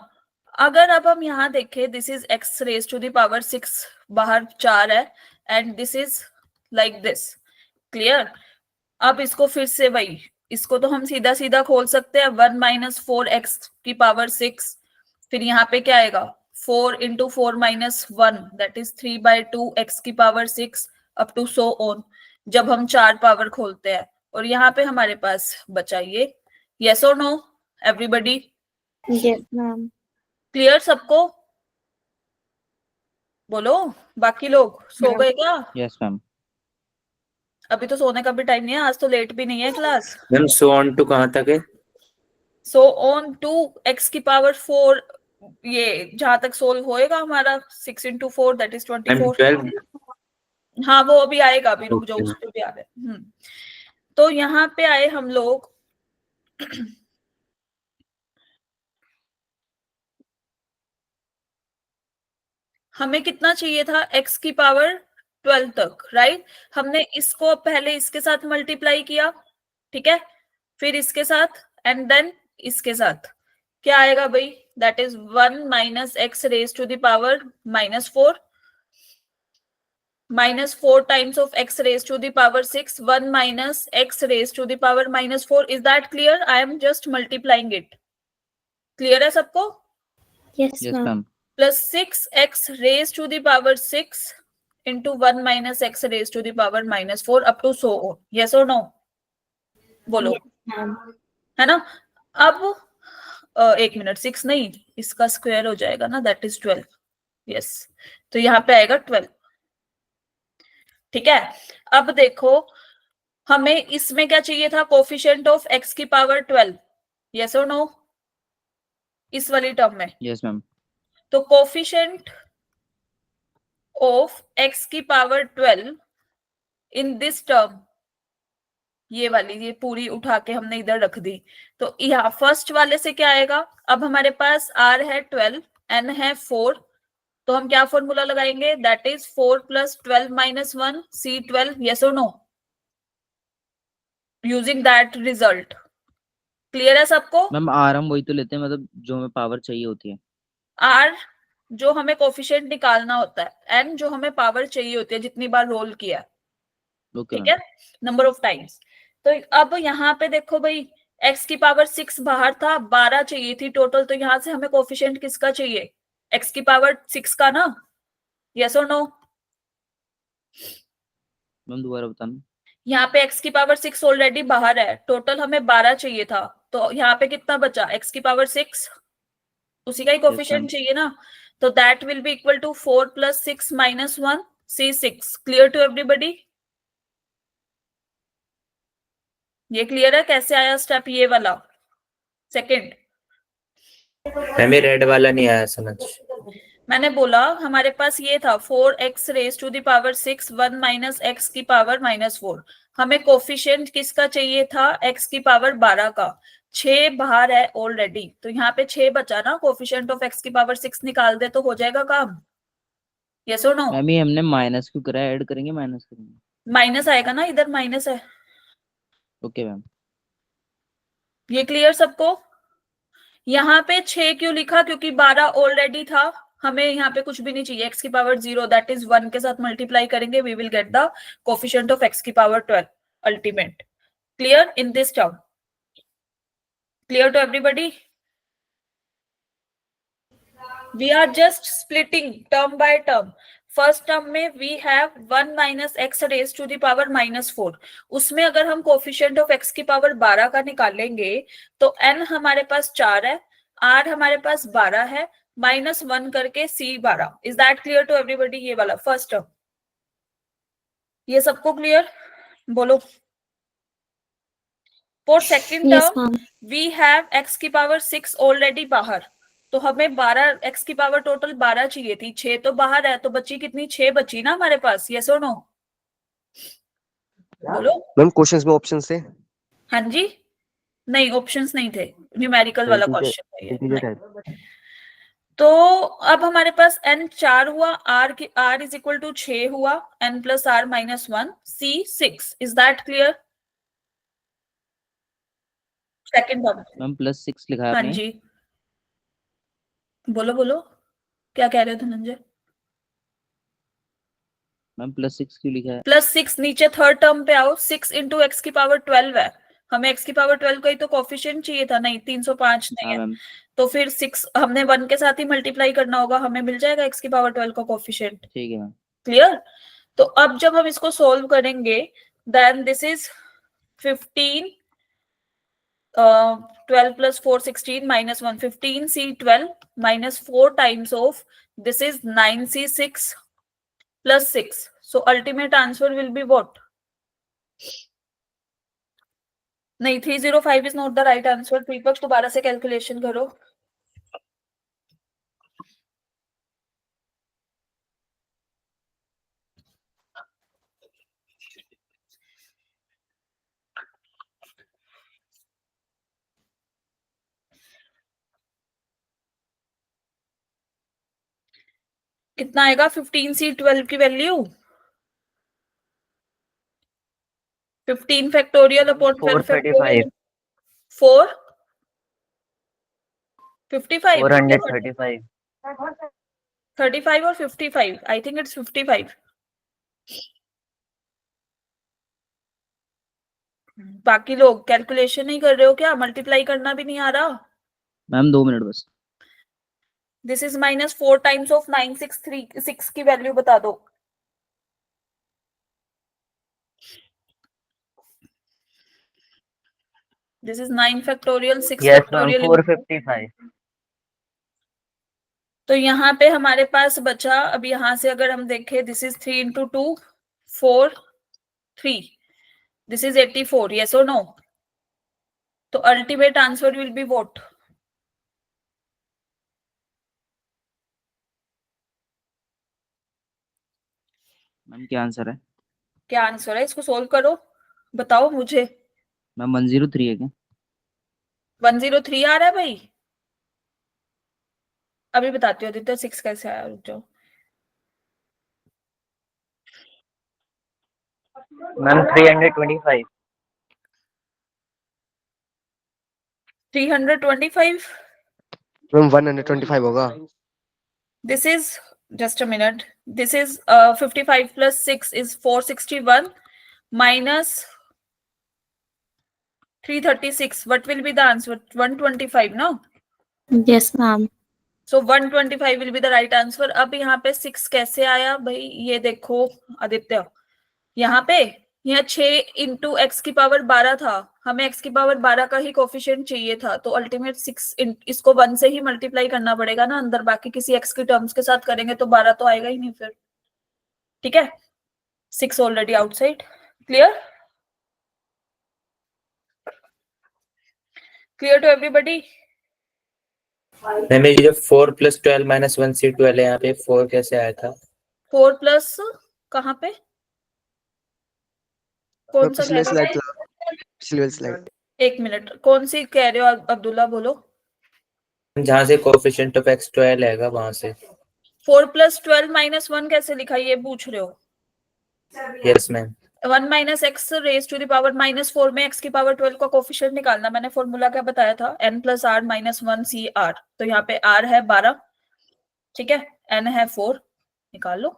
अगर अब हम यहाँ देखें, this is x raise to the power 6, बाहर 4 है, and this is like this. Clear? अब इसको फिर से वही, इसको तो हम सीधा सीधा खोल सकते हैं, 1 माइनस 4x की पावर 6, फिर यहाँ पे क्या आएगा, 4 into 4 minus 1, that is 3/2 x की power 6 up to so on, जब हम 4 पावर खोलते हैं। और यहाँ पे हमारे पास बचा ये, यस और no everybody? Yes, ma'am. Clear सबको? बोलो, बाकी लोग सो गए क्या? Yes ma'am. अभी तो सोने का भी टाइम नहीं है, आज तो लेट भी नहीं है class. Ma'am so on to कहाँ तक है? सो ऑन टू x की पावर 4, ये जहां तक सोल्व होएगा हमारा 6 इंटू 4 दैट इज 24। 12। हाँ वो अभी आएगा, अभी रुक जाओ, Okay. उस पे भी आ रहा है। तो यहाँ पे आए हम लोग हमें कितना चाहिए था, x की पावर 12 तक, राइट? हमने इसको पहले इसके साथ मल्टीप्लाई किया, ठीक है, फिर इसके साथ एंड देन इसके साथ, क्या आएगा भाई, that is 1 minus x raise to the power -4, -4 times of x raise to the power 6, 1 minus x raise to the power -4। Is that clear? I am just multiplying it. Clear है सबको? Yes, yes ma'am. Ma'am. Plus 6x raise to the power 6 into 1 minus x raise to the power -4 up to so on, yes और no? बोलो। Yes, ma'am. है ना? अब एक minute, 6 नहीं, इसका स्क्वायर हो जाएगा ना, दैट इज 12, यस, तो यहाँ पे आएगा 12, ठीक है। अब देखो हमें इसमें क्या चाहिए था, कोफिशिएंट ऑफ x की पावर 12, यस और नो? इस वाली टर्म में, यस मैम। तो कोफिशिएंट ऑफ x की पावर 12 इन दिस टर्म, ये वाली, ये पूरी उठा के हमने इधर रख दी, तो यहाँ फर्स्ट वाले से क्या आएगा, अब हमारे पास r है 12, n है 4, तो हम क्या फॉर्मूला लगाएंगे, that is 4 plus 12 minus 1 C12, yes और no? Using that result. Clear है सबको? मैम आर हम वही तो लेते हैं, मतलब जो हमें पावर चाहिए होती है। r जो हमें कोफिशिएंट निकालना होता है, n जो हमें पावर चाहिए होती है जितनी बार रोल किया, ओके ठीक मैम। है, नंबर ऑफ टाइम्स। तो अब यहाँ पे देखो भाई, x की पावर 6 बाहर था, 12 चाहिए थी टोटल, तो यहाँ से हमें कोफिशिएंट किसका चाहिए, x की पावर 6 का ना, यस और नो? मैम दोबारा बताना। यहाँ पे x की पावर 6 ऑलरेडी बाहर है, टोटल हमें 12 चाहिए था, तो यहाँ पे कितना बचा, x की पावर 6, उसी का ही कोफिशिएंट ma'am. चाहिए ना, तो that will be equal to 4 plus 6 minus 1 C6। Clear to everybody? ये क्लियर है कैसे आया स्टेप, ये वाला सेकंड? हमें रेड वाला नहीं आया समझ। मैंने बोला हमारे पास ये था 4x raise to the power 6, 1 minus x की पावर -4, हमें कोफिशिएंट किसका चाहिए था, x की पावर 12 का, 6 बाहर है ऑलरेडी, तो यहाँ पे 6 बचा ना, कोफिशिएंट ऑफ x की पावर 6 निकाल दे तो हो जाएगा काम, यस और नो? मैम ये हमने माइनस क्यों करा है, ऐड करेंगे माइनस करेंगे? माइनस आएगा ना, इधर माइनस है। Okay ma'am. ये क्लियर सबको? यहाँ पे 6 क्यों लिखा, क्योंकि 12 ऑलरेडी था, हमें यहाँ पे कुछ भी नहीं चाहिए, x की पावर 0 दैट इज 1 के साथ मल्टीप्लाई करेंगे, we will get the coefficient of x की power 12 ultimate. Clear in this term? Clear to everybody? We are just splitting term by term. First term में we have 1 minus x raise to the power -4. उसमें अगर हम coefficient of x की power 12 का निकालेंगे तो n हमारे पास 4 है, r हमारे पास 12 है, -1 करके c 12. Is that clear to everybody? ये वाला फर्स्ट टर्म, ये सबको क्लियर? बोलो. For second Yes, term ma'am. We have x की पावर 6 ऑलरेडी बाहर, तो हमें 12 x की पावर टोटल 12 चाहिए थी, 6 तो बाहर है, तो बची कितनी? 6 बची ना हमारे पास. यस और नो? बोलो. मैम क्वेश्चंस में ऑप्शन थे? हाँ जी, नहीं ऑप्शंस नहीं थे, न्यूमेरिकल वाला क्वेश्चन है ये. इंटीजर नहीं. टाइप। तो अब हमारे पास n 4 हुआ, r इज इक्वल टू 6 हुआ, n plus r -1, c 6. Is that clear? Second term. Ma'am +6 लिखा है हाँ आपने. जी, बोलो बोलो, क्या कह रहे हो धनंजय? मैम +6 क्यों लिखा है? +6 नीचे थर्ड टर्म पे आओ. 6 इंटू एक्स की पावर 12 है, हमें x की पावर 12 का ही तो कोफिशिएंट चाहिए था. नहीं, 305 नहीं हाँ है, मैम. तो फिर 6 हमने 1 के साथ ही मल्टीप्लाई करना होगा, हमें मिल जाएगा x की पावर 12 का कोफिशिएंट. ठीक है मैम. क्लियर? तो अब जब हम इसको सोल्व करेंगे, then this is 15 12 plus 4 16 minus 1 15c12 minus 4 times of this is 9c6 plus 6. So ultimate answer will be what? नहीं, 305 is not the right answer. दीपक दोबारा से कैलकुलेशन करो. कितना आएगा 15c12 की वैल्यू? 15 factorial upon 12 factorial 4 55 435. 35 और 55. I think it's 55. बाकी लोग कैलकुलेशन नहीं कर रहे हो क्या? मल्टीप्लाई करना भी नहीं आ रहा? मैम 2 मिनट बस. दिस इज -4 टाइम्स ऑफ 9636 की वैल्यू बता दो. This is 9 factorial 6 Yes, ma'am. Factorial. 455. तो यहाँ पे हमारे पास बचा, अब यहाँ से अगर हम देखें, this is 3 into 2 4 3, this is 84. Yes और नो? तो ultimate answer will be what? Ma'am क्या आंसर है? क्या आंसर है? इसको सोल्व करो, बताओ मुझे. मैम 103 है क्या? 103 आ रहा है भाई? अभी बताती हूँ आदित्य 6 कैसे आया, रुक जाओ. Ma'am 325. 325. मैम 125 होगा। This is just a minute. This is 55 plus 6 is 461 minus 336. What will be the answer? 125, no? Yes, ma'am. So 125 will be the right answer. अब यहाँ पे 6 कैसे आया भाई? ये देखो आदित्य, यहाँ पे यहाँ 6 इंटू एक्स की पावर 12 था, हमें एक्स की पावर 12 का ही कोफिशिएंट चाहिए था, तो अल्टीमेट 6 इसको 1 से ही मल्टीप्लाई करना पड़ेगा ना अंदर, बाकी किसी एक्स के टर्म्स के साथ करेंगे तो 12 तो आएगा ही नहीं फिर. ठीक है, 6 already outside. Clear? Clear to everybody? Ma'am ये जो 4 + 12 - 1 c 12 है, यहाँ पे 4 कैसे आया था? 4 प्लस कहाँ पे? कौन सा पिछले कह स्लाइड रहे हो? पिछले स्लाइड। एक मिनट, कौन सी कह रहे हो अब्दुल्ला? बोलो. जहाँ से कोफिशिएंट ऑफ x 12 आएगा वहां से. 4 + 12 - 1 कैसे लिखा, ये पूछ रहे हो? Yes ma'am. 1 - x raise to the power -4 में x की पावर 12 का कोफिशिएंट निकालना. मैंने फॉर्मूला क्या बताया था? n + r - 1 c r. तो यहाँ पे r है 12, ठीक है, n है 4, निकाल लो.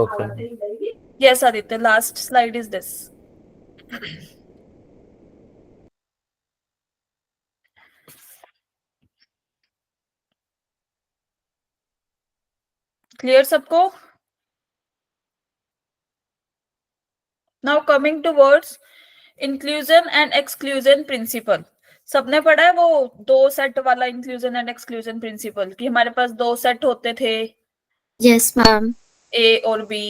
Okay. Yes Aditya, last slide is this. Clear सबको? Now coming towards inclusion and exclusion principle. सबने पढ़ा है वो दो सेट वाला इंक्लूजन एंड एक्सक्लूजन प्रिंसिपल कि हमारे पास दो सेट होते थे Yes, ma'am. ए और बी।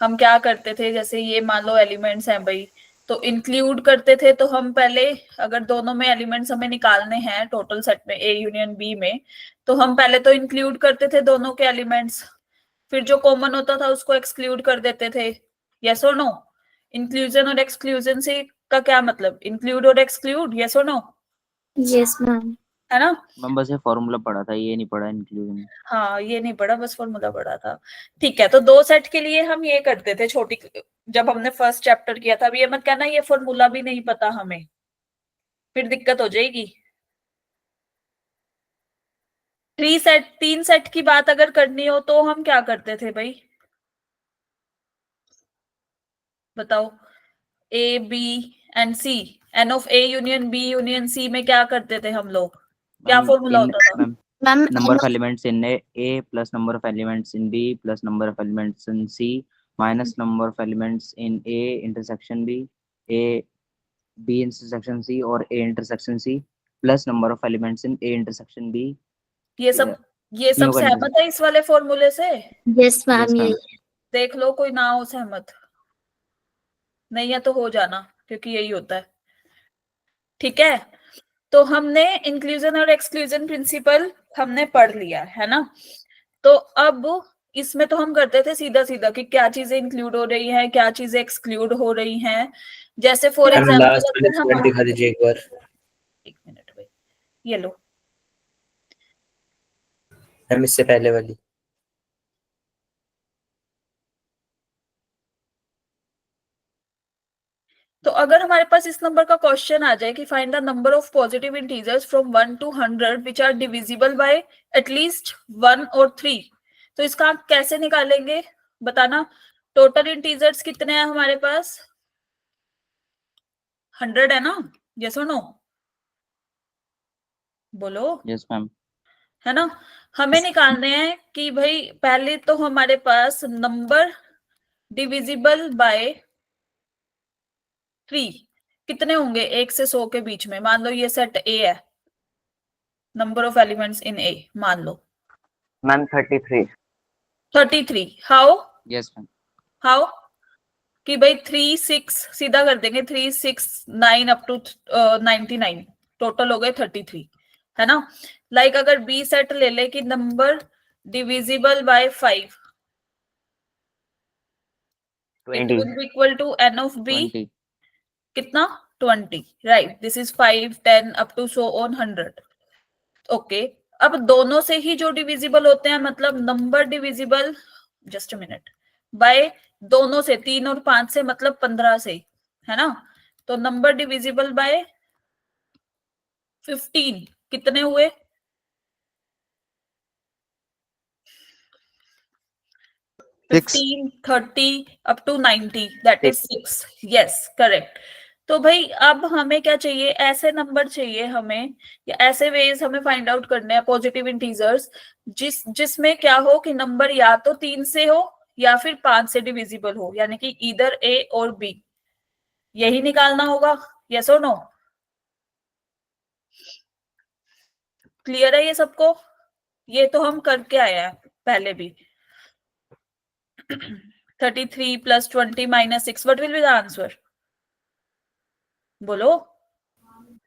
हम क्या करते थे, जैसे ये मान लो एलिमेंट्स हैं भाई, तो इंक्लूड करते थे तो हम पहले अगर दोनों में एलिमेंट्स हमें निकालने हैं टोटल सेट में ए यूनियन बी में, तो हम पहले तो इंक्लूड करते थे दोनों के एलिमेंट्स, फिर जो कॉमन होता था उसको एक्सक्लूड कर देते थे। यस और नो? इंक्लूजन और एक्सक्लूजन से का क्या मतलब, इंक्लूड और एक्सक्लूड, यस और नो? Yes, ma'am. है ना? मैम बस ये फॉर्मूला पढ़ा था, ये नहीं पढ़ा इंक्लूजन। हाँ ये नहीं पढ़ा, बस फॉर्मूला पढ़ा था। ठीक है, तो दो सेट के लिए हम ये करते थे छोटी, जब हमने फर्स्ट चैप्टर किया था। अब ये मत कहना ये फॉर्मूला भी नहीं पता हमें, फिर दिक्कत हो जाएगी। तीन सेट की बात अगर करनी हो तो हम क्या करते थे भाई, बताओ? A B and C, n of A union B union C में क्या करते थे हम लोग, क्या फॉर्मूला होता था? Ma'am Ma'am, number of elements in A plus number of elements in B plus number of elements in C minus number of elements in A intersection B, A B intersection C or A intersection C plus number of elements in A intersection B. ये सब तीनों का सहमत है इस वाले फॉर्मूले से? yes, ma'am. Yes, ये ma'am. देख लो कोई ना हो सहमत, नहीं है तो हो जाना, क्योंकि यही होता है। ठीक है, तो हमने इंक्लूजन और एक्सक्लूजन प्रिंसिपल हमने पढ़ लिया है ना। तो अब इसमें तो हम करते थे सीधा सीधा कि क्या चीजें इंक्लूड हो रही हैं, क्या चीजें एक्सक्लूड हो रही हैं। जैसे फॉर मैम लास्ट वाले एग्जाम्पल पॉइंट दिखा दीजिए एक बार। एक मिनट भाई, ये लो। मैम इससे पहले वाली। तो अगर हमारे पास इस नंबर का क्वेश्चन आ जाए कि find the number of positive integers from 1 to 100 which are divisible by at least 1 और 3, तो इसका आप कैसे निकालेंगे बताना? टोटल इंटीजर्स कितने हैं हमारे पास? 100 है ना? यस और नो? बोलो। Yes, ma'am. है ना? हमें निकालने हैं कि भाई पहले तो हमारे पास नंबर डिविजिबल बाय 3 कितने होंगे 1 से 100 के बीच में। मान लो ये सेट ए है, number of elements in A मान लो ma'am 33। 33। How Yes, ma'am. How कि भाई 3 6 सीधा कर देंगे, 3 6 9 अप टू 99, टोटल हो गए 33, है ना? लाइक अगर बी सेट ले ले कि number divisible by 5, it 20। Will be equal to n of B 20. कितना? 20, right? This is 5 10 up to so on 100। Okay, अब दोनों से ही जो डिविजिबल होते हैं, मतलब number divisible, just a minute, by दोनों से 3 और 5 से मतलब 15 से, है ना? तो नंबर डिविजिबल बाय 15 कितने हुए? 15 30 up to 90, that is 6। Yes correct. तो भाई अब हमें क्या चाहिए, ऐसे नंबर चाहिए हमें, या ऐसे वेज हमें फाइंड आउट करने हैं पॉजिटिव इंटीजर्स जिसमें क्या हो कि नंबर या तो 3 से हो या फिर 5 से डिविजिबल हो, यानी कि इधर ए और बी, यही निकालना होगा। यस और नो? क्लियर है ये सबको? ये तो हम करके आए हैं पहले भी। 33 plus 20 minus 6, what will be the answer? बोलो। मैम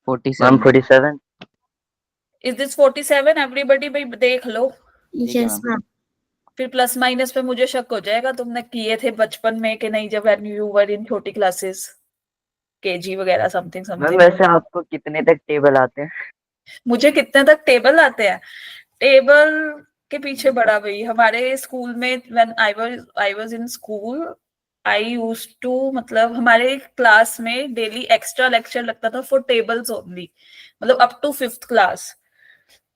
47. 47। Is this 47? एवरीबडी भाई देख लो, yes, ma'am. फिर प्लस माइनस पे मुझे शक हो जाएगा तुमने किए थे बचपन में कि नहीं, जब when you were in छोटी क्लासेस, केजी वगैरह समथिंग मैम समथिंग। वैसे आपको कितने तक टेबल आते हैं? मुझे कितने तक टेबल आते हैं? टेबल के पीछे बड़ा भाई हमारे स्कूल में, when I was in school, I used to, मतलब हमारे क्लास में डेली एक्स्ट्रा लेक्चर लगता था फॉर टेबल्स ओनली, मतलब अप टू 5th क्लास,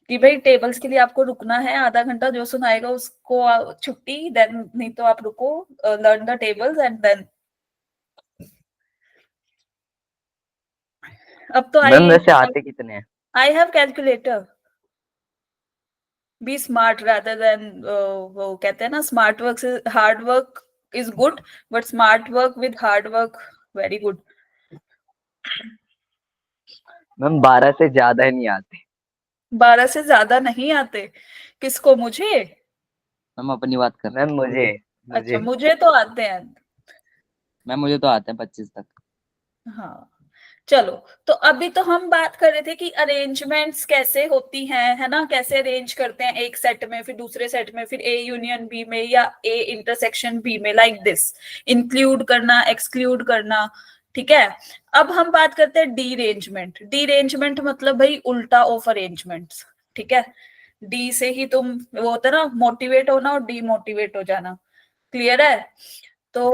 कि भाई टेबल्स के लिए आपको रुकना है आधा घंटा, जो सुनाएगा उसको छुट्टी, देन नहीं तो आप रुको, learn the tables and then. अब तो मैम वैसे आते कितने हैं? I have calculator, be smart rather than वो कहते हैं ना स्मार्ट वर्क से hard work is good but smart work with hard work very good. Ma'am 12 से ज्यादा ही नहीं आते. 12 से ज्यादा नहीं आते. किसको? मुझे? मैम अपनी बात कर रहे हैं. मैम मुझे अच्छा, मुझे मुझे तो आते हैं. मैम मुझे तो आते हैं 25 तक. हाँ, चलो. तो अभी तो हम बात कर रहे थे कि अरेंजमेंट्स कैसे होती हैं, है ना, कैसे अरेंज करते हैं एक सेट में, फिर दूसरे सेट में, फिर ए यूनियन बी में या ए इंटरसेक्शन बी में, लाइक दिस. इंक्लूड करना, एक्सक्लूड करना. ठीक है. अब हम बात करते हैं डीरेंजमेंट. डीरेंजमेंट मतलब भाई उल्टा ऑफ अरेंजमेंट्स. ठीक है. डी से ही तुम वो होता है ना मोटिवेट होना और डीमोटिवेट हो जाना. क्लियर है? तो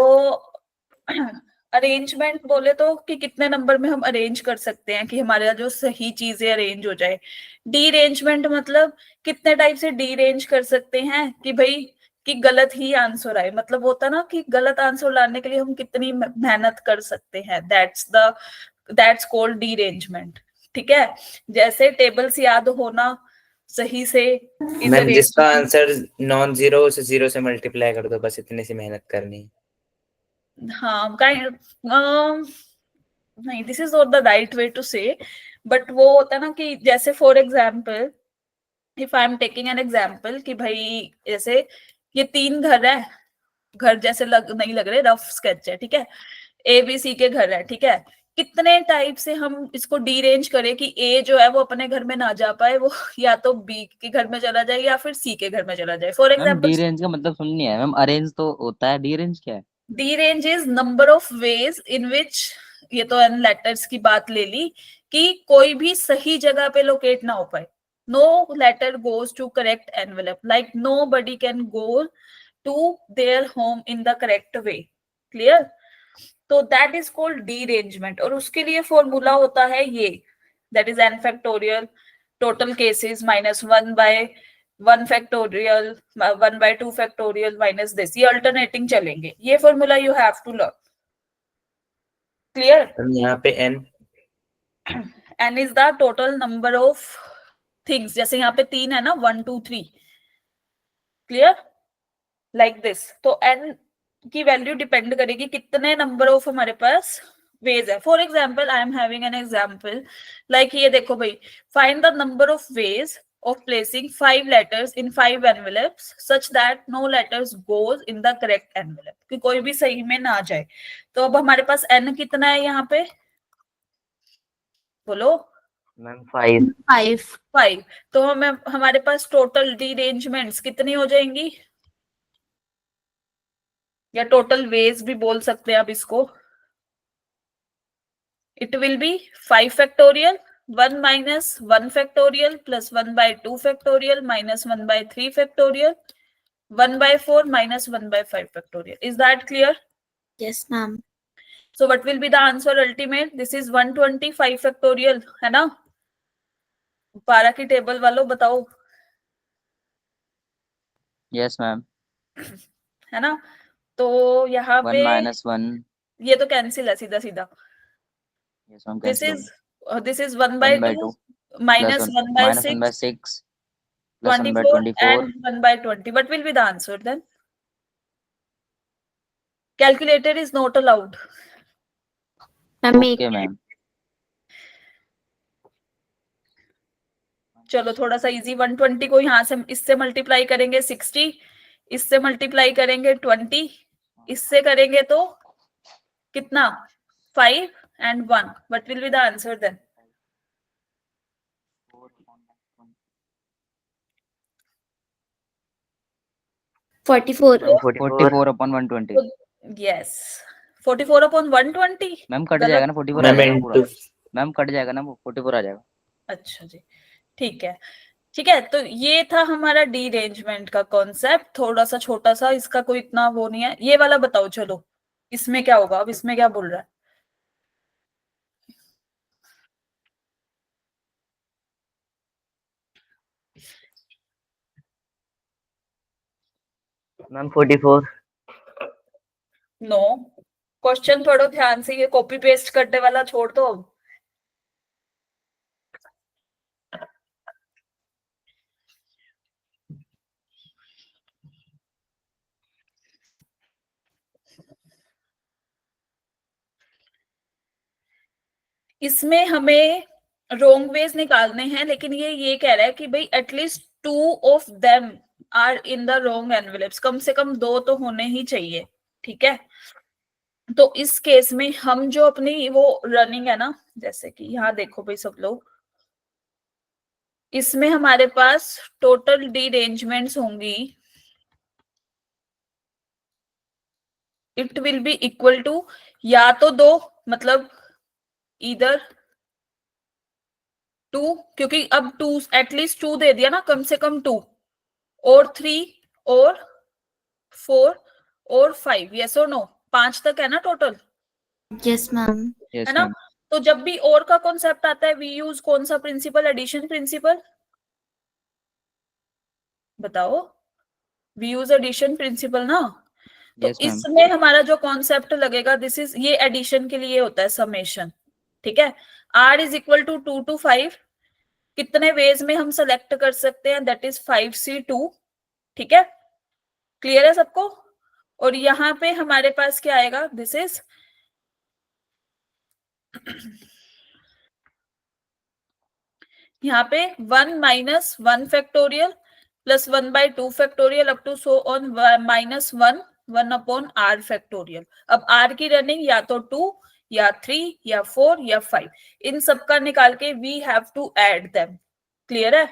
अरेंजमेंट बोले तो कि कितने नंबर में हम अरेंज कर सकते हैं कि हमारे जो सही चीजें अरेंज हो जाए. डीरेंजमेंट मतलब कितने टाइप से डीरेंज कर सकते हैं कि भाई कि गलत ही आंसर आए. मतलब होता ना कि गलत आंसर लाने के लिए हम कितनी मेहनत कर सकते हैं. That's called derangement. ठीक है. जैसे टेबल्स याद होना सही से is मैम जिसका arrangement. आंसर नॉन जीरो उसे जीरो से मल्टीप्लाई कर दो, बस इतनी सी मेहनत करनी है. हाँ, काइंड नहीं, this is not the right way to say. But वो होता है ना कि जैसे for example if I am taking an example कि भाई जैसे ये 3 घर है. घर जैसे नहीं लग रहे, रफ स्केच है. ठीक है. ए बी सी के घर है. ठीक है. कितने टाइप से हम इसको डीरेंज करें कि ए जो है वो अपने घर में ना जा पाए, वो या तो बी के घर में चला जाए या फिर सी के घर में चला जाए. For ma'am example D range का मतलब सुन नहीं आया मैम. अरेंज तो होता है, डी रेंज क्या है? Derange is number of ways in which, ये तो एन लेटर्स की बात ले ली कि कोई भी सही जगह पे लोकेट ना हो पाए. No letter goes to correct envelope, like nobody can go to their home in the correct way. Clear? तो दैट इज कॉल्ड डीरेंजमेंट. और उसके लिए फॉर्मूला होता है ये, that is n factorial total cases minus 1/1 factorial 1/2 factorial minus this. ये alternating चलेंगे. ये formula you have to learn. Clear? यहाँ पे n n is the total number of things. जैसे यहाँ पे 3 है ना, 1 2 3. क्लियर? Like this. तो n की वैल्यू डिपेंड करेगी कितने नंबर ऑफ हमारे पास वेज है. For example I am having an example like ये देखो भाई, find the number of veg of placing 5 letters in 5 envelopes such that no letters goes in the correct envelope. कि कोई भी सही में ना जाए. तो अब हमारे पास n कितना है यहाँ पे? बोलो. मैम 5. 5. तो हमें हमारे पास टोटल डीरेंजमेंट्स कितनी हो जाएंगी, या टोटल वेज भी बोल सकते हैं आप इसको. It will B 5 factorial 1 minus 1 factorial plus 1/2 factorial minus 1/3 factorial 1/4 minus 1/5 factorial. Is that clear? Yes, ma'am. So what will be the answer ultimate? This is 125 factorial, है ना? 12 की टेबल वालों बताओ. Yes ma'am. है ना? तो यहाँ 1 पे minus 1. ये तो कैंसिल है सीधा सीधा. Yes ma'am This cancel. is 1/2 minus 1/6 minus 1/6 plus 24 1/24. and 1/20. What will be the answer then? Calculator is not allowed. Ma'am, okay ma'am. चलो थोड़ा सा इजी. 120 को यहाँ से इससे मल्टीप्लाई करेंगे 60, इससे मल्टीप्लाई करेंगे 20, इससे करेंगे तो कितना 5 and 1. What will be the answer then? $44. 44 upon 120. Yes, 44 upon 120. Ma'am cut गलत. जाएगा ना 44 आ मैम जाएगा पूरा. into मैम कट जाएगा ना वो 44 आ जाएगा. अच्छा जी, ठीक है. ठीक है. तो ये था हमारा डीरेंजमेंट का कॉन्सेप्ट. थोड़ा सा छोटा सा, इसका कोई इतना वो नहीं है. ये वाला बताओ. चलो इसमें क्या होगा. अब इसमें क्या बोल रहा है? मैम 44. नो. क्वेश्चन पढ़ो ध्यान से. ये कॉपी पेस्ट करने वाला छोड़ दो. अब इसमें हमें रोंग वेज निकालने हैं, लेकिन ये कह रहा है कि भाई at least 2 of them are in the wrong envelopes, कम से कम 2 तो होने ही चाहिए, ठीक है। तो इस केस में हम जो अपनी वो रनिंग है ना, जैसे कि यहाँ देखो भाई सब लोग, इसमें हमारे पास टोटल डीरेंजमेंट्स होंगी, it will be equal to या तो 2, मतलब इधर 2, क्योंकि अब 2 एटलीस्ट 2 दे दिया ना, कम से कम 2 और 3 और 4 और 5, यस और नो, 5 तक है ना टोटल, Yes, ma'am. Yes, है ना। ma'am. तो जब भी और का कॉन्सेप्ट आता है, वी यूज कौन सा प्रिंसिपल, एडिशन प्रिंसिपल, बताओ, वी यूज एडिशन प्रिंसिपल ना। तो Yes, ma'am. इसमें हमारा जो कॉन्सेप्ट लगेगा, दिस इज, ये एडिशन के लिए होता है समेशन, ठीक है। r is equal to 2 to 5, कितने वेज में हम सेलेक्ट कर सकते हैं, दैट इज 5c2, ठीक है, क्लियर है सबको। और यहाँ पे हमारे पास क्या आएगा, दिस इज यहाँ पे 1 minus 1 factorial plus 1/2 factorial up to so on minus 1 1 upon r factorial. अब r की रनिंग या तो 2 या 3 या 4 या 5, इन सब का निकाल के we have to add them, clear है।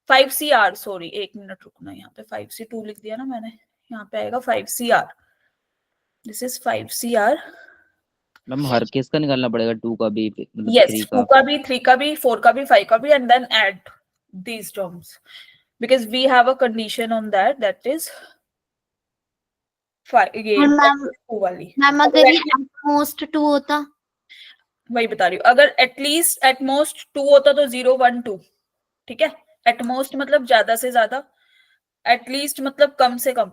5cr, सॉरी एक मिनट रुकना, यहाँ पे 5c2 लिख दिया ना मैंने, यहाँ पे आएगा 5cr, this is 5cr। Ma'am her case का निकालना पड़ेगा, 2 का भी, मतलब यस, 3 2 का. का भी, 3 का भी, 4 का भी, 5 का भी, and then add these terms because we have a condition on that is 5, ये और मैम 2 वाली। मैम अगर ये मोस्ट 2 होता, वही बता रही हूँ, अगर एटलीस्ट एट मोस्ट 2 होता तो 0 1 2, ठीक है। एट मोस्ट मतलब ज्यादा से ज्यादा, एटलीस्ट मतलब कम से कम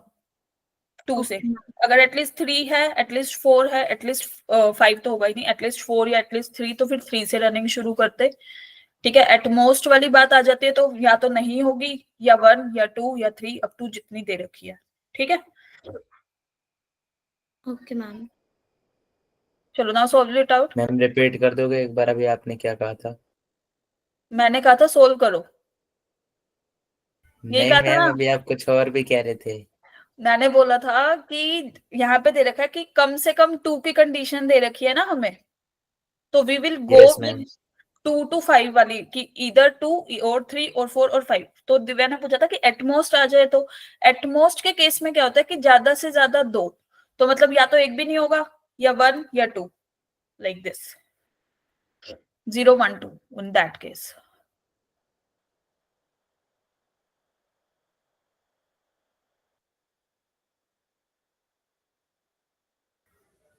2 से, अगर एटलीस्ट 3 है, एटलीस्ट 4 है, एटलीस्ट 5 तो होगा ही नहीं, एटलीस्ट 4 या एटलीस्ट 3, तो फिर 3 से रनिंग शुरू करते, ठीक है। एट मोस्ट वाली बात आ जाती है तो या तो नहीं होगी, या 1 या 2 या 3, अप टू जितनी दे रखी है, ठीक है। Okay ma'am. चलो now solve it out. Ma'am repeat कर दोगे एक बार, अभी आपने क्या कहा था? मैंने कहा था सोल्व करो, ये नहीं कहा था मैम, ना, अभी आप कुछ और भी कह रहे थे। मैंने बोला था कि यहाँ पे दे रखा है कि कम से कम 2 की कंडीशन दे रखी है ना हमें, तो we will go yes ma'am. 2 to 5 वाली, कि इधर 2 और 3 और 4 और 5। तो दिव्या ने पूछा था कि एटमोस्ट आ जाए, तो एटमोस्ट के केस में क्या होता है कि ज्यादा से ज्यादा 2, तो मतलब या तो एक भी नहीं होगा, या 1 या 2, like this, 0 1 2 in that case.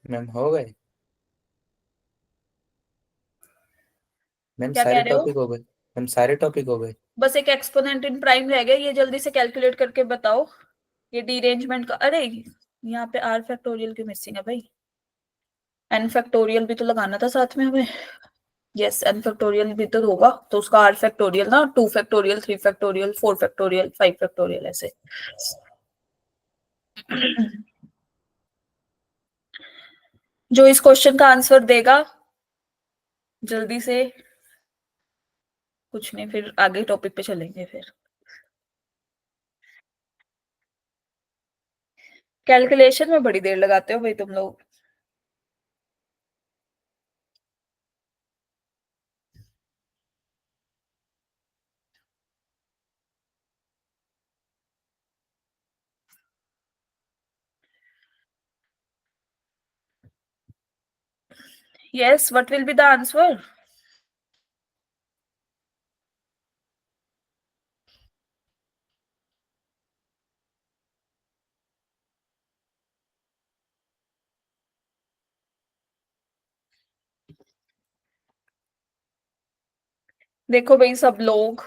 Ma'am हो गए? मैम क्या कह सारे रहे हो? टॉपिक हो गए? मैम सारे टॉपिक हो गए? बस एक एक्सपोनेंट इन प्राइम रह गया, ये जल्दी से कैलकुलेट करके बताओ, ये डीरेंजमेंट का। अरे यहाँ पे r फैक्टोरियल क्यों मिसिंग है भाई, n फैक्टोरियल भी तो लगाना था साथ में हमें। यस, n फैक्टोरियल भी तो होगा, तो उसका r फैक्टोरियल ना, 2 फैक्टोरियल, 3 फैक्टोरियल, 4 फैक्टोरियल, 5 फैक्टोरियल, ऐसे। जो इस क्वेश्चन का आंसर देगा जल्दी से, कुछ नहीं, फिर आगे टॉपिक पे चलेंगे। फिर कैलकुलेशन में बड़ी देर लगाते हो भाई तुम लोग। Yes, what will be the answer? देखो भाई सब लोग,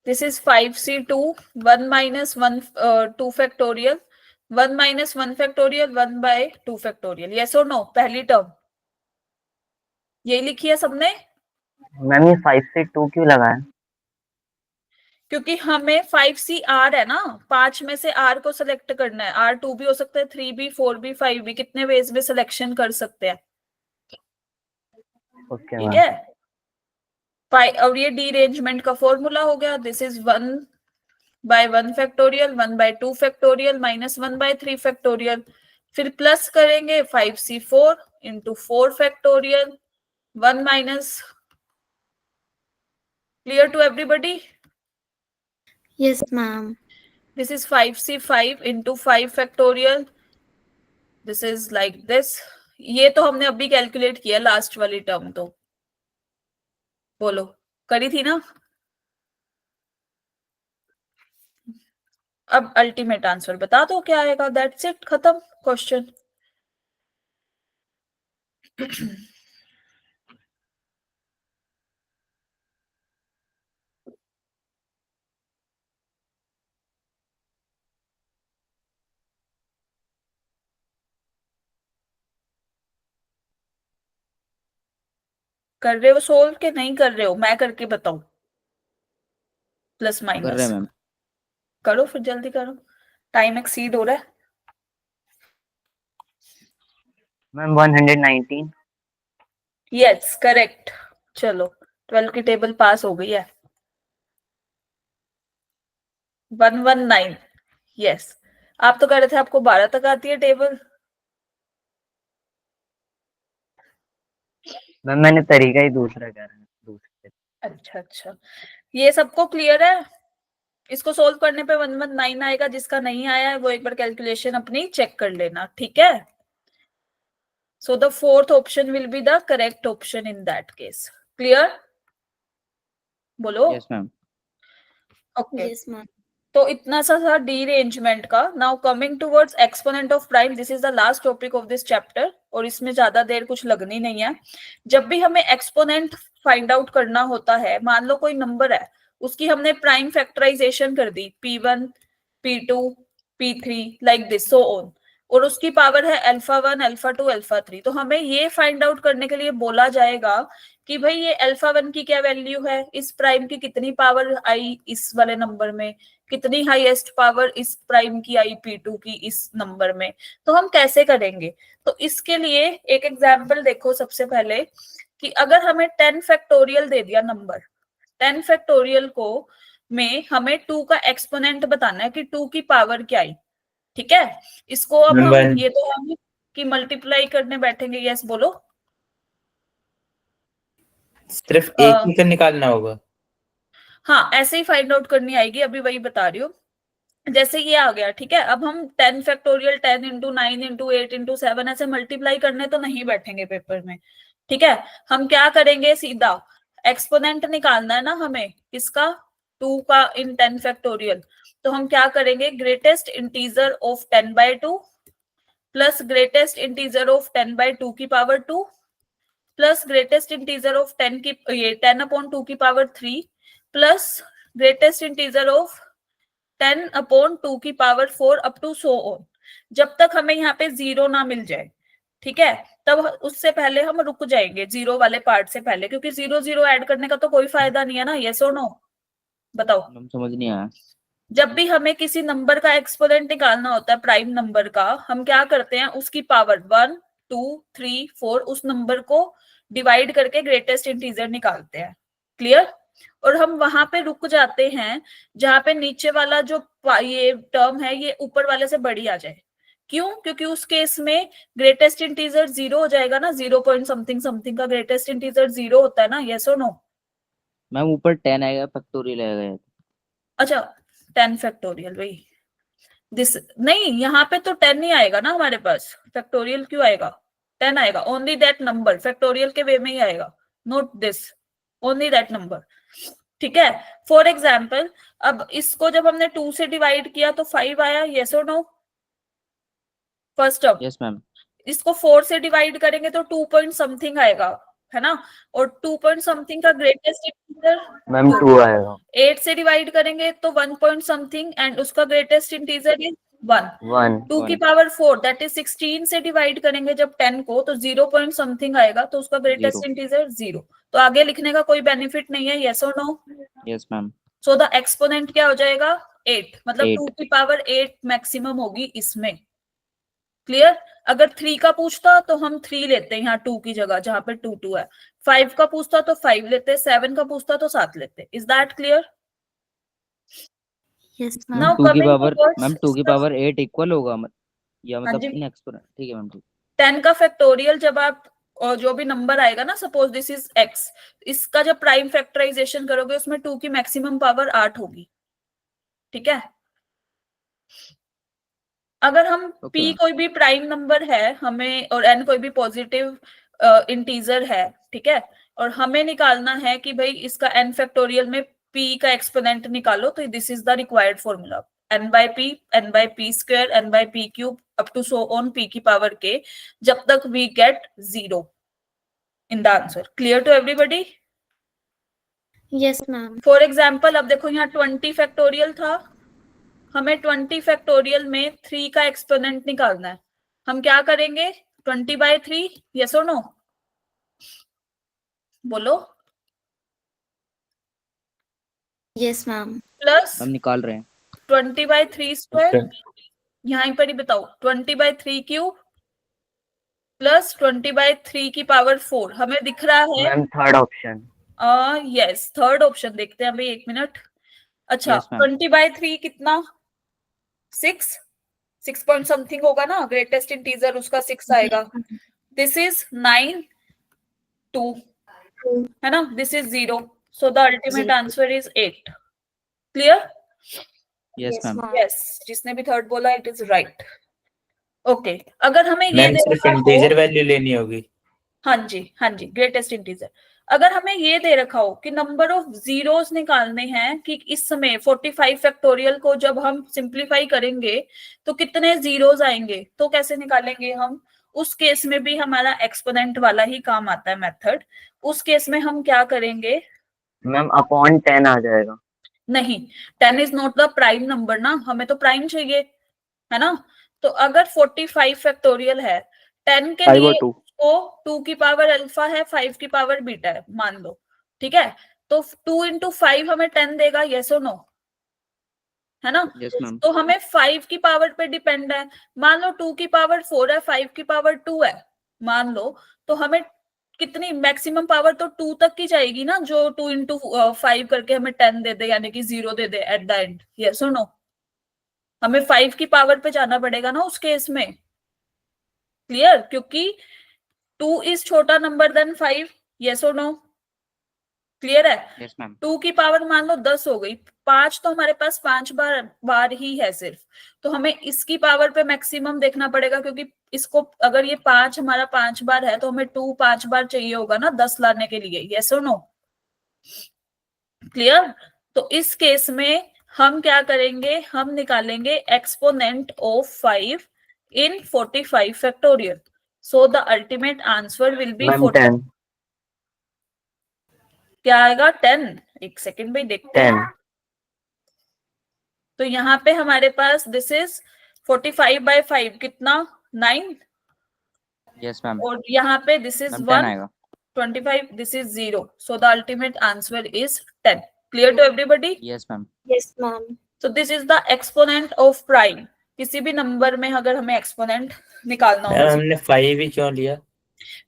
this is 5c2, 1 minus 1 2 factorial, 1 minus 1 factorial, 1 by 2 factorial, yes or no? पहली टर्म यही लिखी है सबने, मैम ये 5 से 2 क्यों लगा है? क्योंकि हमें 5cr है ना, 5 में से r को सिलेक्ट करना है। r 2 भी हो सकता है, 3 भी, 4 भी, 5 भी, कितने वेज में सिलेक्शन कर सकते हैं। ओके ठीक मैम। है। और ये डीअरेंजमेंट का फॉर्मूला हो गया, this is 1/1 factorial, 1/2 factorial, -1/3 factorial, फिर प्लस करेंगे 5c4 into 4 factorial, 1 minus. Clear to everybody? Yes, ma'am. This is 5c5 into 5 factorial. This is like this. ये तो हमने अभी कैलकुलेट किया लास्ट वाली टर्म, तो बोलो करी थी ना। अब अल्टीमेट आंसर बता दो क्या आएगा, दैट्स इट, खत्म क्वेश्चन। कर रहे हो सोल्व के नहीं कर रहे हो? मैं करके बताऊं प्लस कर रहे माइनस? हैं मैम। करो फिर, जल्दी करो, टाइम एक्सीड हो रहा है। मैम 119। Yes correct. चलो 12 की टेबल पास हो गई है। 119। यस, आप तो कह रहे थे आपको 12 तक आती है टेबल। मैम मैंने तरीका ही दूसरा करा है, दूसरे। अच्छा अच्छा, ये सबको क्लियर है? इसको सोल्व करने पे 119 आएगा, जिसका नहीं आया है वो एक बार कैलकुलेशन अपनी चेक कर लेना, ठीक है। So the fourth option will be the correct option in that case. Clear? बोलो। Yes ma'am. Okay, Yes, ma'am. तो इतना सा था डीअरेंजमेंट का। Now coming towards exponent of prime, this is the last topic of this chapter, और इसमें ज्यादा देर कुछ लगनी नहीं है। जब भी हमें एक्सपोनेंट फाइंड आउट करना होता है, मान लो कोई नंबर है, उसकी हमने प्राइम फैक्टराइजेशन कर दी, P1 P2 P3 like this so on, और उसकी पावर है α1 α2 α3, तो हमें ये फाइंड आउट करने के लिए बोला जाएगा कि भाई ये α1 की क्या वैल्यू है, इस प्राइम की कितनी पावर आई इस वाले नंबर में, कितनी हाईएस्ट पावर इस प्राइम की आई P2 की इस नंबर में। तो हम कैसे करेंगे? तो इसके लिए एक एग्जांपल देखो सबसे पहले, कि अगर हमें 10 फैक्टोरियल दे दिया नंबर, 10 फैक्टोरियल को में हमें 2 का एक्सपोनेंट बताना है कि 2 की पावर क्या आई, ठीक है। इसको अब हम One. ये तो हम कि मल्टीप्लाई करने बैठेंगे, यस बोलो। सिर्फ एक ही का निकालना होगा। हाँ ऐसे ही फाइंड आउट करनी आएगी, अभी वही बता रही हूँ। जैसे ये आ गया, ठीक है, अब हम 10 फैक्टोरियल 10 इंटू 9 इंटू 8 इंटू 7 ऐसे मल्टीप्लाई करने तो नहीं बैठेंगे पेपर में, ठीक है। हम क्या करेंगे, सीधा एक्सपोनेंट निकालना है ना हमें, किसका, 2 का इन 10 फैक्टोरियल। तो हम क्या करेंगे, greatest integer of 10/2 plus greatest integer of 10/2 की power 2 plus greatest integer of 10 की ये 10/2 की power 3 plus greatest integer of 10/2 की power 4 up to so on, जब तक हमें यहाँ पे जीरो ना मिल जाए, ठीक है। तब उससे पहले हम रुक जाएंगे, जीरो वाले पार्ट से पहले, क्योंकि 0 0 ऐड करने का तो कोई फायदा नहीं है ना, यस और नो, बताओ। मैम समझ नहीं आया। जब भी हमें किसी नंबर का एक्सपोनेंट निकालना होता है, प्राइम नंबर का, हम क्या करते हैं, उसकी पावर 1 2 3 4 उस नंबर को डिवाइड करके ग्रेटेस्ट इंटीजर निकालते हैं। क्लियर? और हम वहां पे रुक जाते हैं जहां पे नीचे वाला जो ये टर्म है ये ऊपर वाले से बड़ी आ जाए। क्यों? क्योंकि उस केस में ग्रेटेस्ट इंटीजर 0 हो जाएगा ना, 0 पॉइंट समथिंग समथिंग का ग्रेटेस्ट इंटीजर 0 होता है ना, यस और नो। मैम ऊपर 10 आएगा, फैक्टोरियल आएगा। अच्छा 10 फैक्टोरियल, वही दिस नहीं, यहाँ पे तो 10 ही आएगा ना हमारे पास, फैक्टोरियल क्यों आएगा, 10 आएगा, ओनली दैट नंबर, फैक्टोरियल के वे में ही आएगा, note this, only that number, ठीक है। फॉर एग्जाम्पल अब इसको जब हमने 2 से डिवाइड किया तो 5 आया, यस और no, first term. Yes ma'am. इसको 4 से डिवाइड करेंगे तो 2 पॉइंट समथिंग आएगा, है ना, और 2 पॉइंट समथिंग का ग्रेटेस्ट इंटीजर मैम 2 आएगा। 8 से डिवाइड करेंगे तो 1 पॉइंट समथिंग एंड उसका ग्रेटेस्ट इंटीजर इज 1। 2 की पावर 4 दैट इज 16 से डिवाइड करेंगे जब 10 को तो 0 पॉइंट समथिंग आएगा, तो उसका ग्रेटेस्ट इंटीजर 0। तो आगे लिखने का कोई बेनिफिट नहीं है, यस और no. Yes ma'am. So the exponent क्या हो जाएगा, 8, मतलब 8। 2 की पावर 8 मैक्सिमम होगी इसमें। क्लियर? अगर 3 का पूछता तो हम 3 लेते हैं यहाँ 2 की जगह, जहां पे 2 2 है। 5 का पूछता तो 5 लेते, 7 का पूछता तो 7 लेते। Is that clear? Yes, Now ma'am. 2 की coming पावर towards मैम 2 की इसका पावर 8 इक्वल होगा या हाँ मतलब जी, इन एक्सपोनेंट, ठीक है मैम ठीक। 10 का फैक्टोरियल जब आप और जो भी नंबर आएगा ना, सपोज दिस इज x, इसका जब प्राइम फैक्टराइजेशन करोगे उसमें 2 की मैक्सिमम पावर 8 होगी। ठीक है, अगर हम ओके p मैम। कोई भी प्राइम नंबर है हमें, और n कोई भी पॉजिटिव इंटीजर है, ठीक है, और हमें निकालना है कि भाई इसका n फैक्टोरियल में p का एक्सपोनेंट निकालो, तो this is the required formula, n by p square n by p cube up to so on p की पावर k, जब तक we get 0 in the answer. Clear to everybody? Yes, ma'am. For example अब देखो यहाँ 20 factorial था, हमें 20 factorial में 3 का एक्सपोनेंट निकालना है। हम क्या करेंगे? 20/3, यस और नो? बोलो। Yes, ma'am. प्लस हम निकाल रहे हैं 20/3 स्क्वायर, यहाँ पर ही बताओ, 20/3 क्यूब प्लस 20/3 की पावर 4 हमें दिख रहा है। Ma'am third option. Yes, third option देखते हैं अभी, 1 मिनट। अच्छा, यस मैम 20/3 कितना? 6 पॉइंट समथिंग होगा ना, ग्रेटेस्ट इंटीजर उसका 6 आएगा। दिस इज 9 2 है ना, this is 0, so the ultimate Zero. Answer is 8। Clear? Yes Yes, ma'am ma'am. Yes, जिसने भी थर्ड बोला इट इज राइट। ओके, अगर हमें ये मैम दे सिर्फ रखा हो, इंटीजर वैल्यू लेनी होगी। हाँ जी हाँ जी, ग्रेटेस्ट इंटीजर। अगर हमें ये दे रखा हो कि नंबर ऑफ जीरोस निकालने हैं, कि इस समय 45 फैक्टोरियल को जब हम सिंप्लीफाई करेंगे तो कितने जीरोस आएंगे, तो कैसे निकालेंगे हम? उस केस में भी हमारा एक्सपोनेंट वाला ही काम आता है मेथड। उस केस में हम क्या करेंगे? मैम अपॉन 10 आ जाएगा। नहीं, 10 is not the prime number ना, हमें तो प्राइम चाहिए, है ना। तो अगर 45 फैक्टोरियल है, 10 के 5 लिए और 2। उसको 2 की पावर अल्फा है, 5 की पावर बीटा है, मान लो, ठीक है। तो 2 इंटू 5 हमें 10 देगा, यस और नो? है ना। यस मैम तो हमें 5 की पावर पे डिपेंड है। मान लो 2 की पावर 4 है, 5 की पावर 2 है, मान लो, तो हमें कितनी मैक्सिमम पावर तो 2 तक की जाएगी ना, जो 2 इंटू 5 करके हमें 10 दे दे, यानी कि 0 दे दे एट द एंड, यस और नो? हमें 5 की पावर पे जाना पड़ेगा ना उस केस में। क्लियर? क्योंकि 2 इज छोटा नंबर देन 5, यस और नो? क्लियर है? यस मैम 2 की पावर मान लो 10 हो गई, 5 तो हमारे पास 5 बार ही है सिर्फ, तो हमें इसकी पावर पे मैक्सिमम देखना पड़ेगा, क्योंकि इसको अगर ये 5 हमारा 5 बार है तो हमें 2 5 बार चाहिए होगा ना 10 लाने के लिए, यस और नो? क्लियर? तो इस केस में हम क्या करेंगे? हम निकालेंगे exponent of 5 in 45 factorial, so the ultimate answer will be ma'am 40। 10 क्या आएगा? 10। एक सेकेंड भाई देखते हैं। 10 तो यहाँ पे हमारे पास दिस इज 45/5 कितना? 9, यस मैम और यहाँ पे दिस इज मैम 10 1, आएगा 25, this is 0, so the ultimate answer is 10। Clear to everybody? Yes ma'am Yes, ma'am. So this is the exponent of prime। किसी भी नंबर में अगर हमें एक्सपोनेंट निकालना हो, मैम हमने 5 ही क्यों लिया?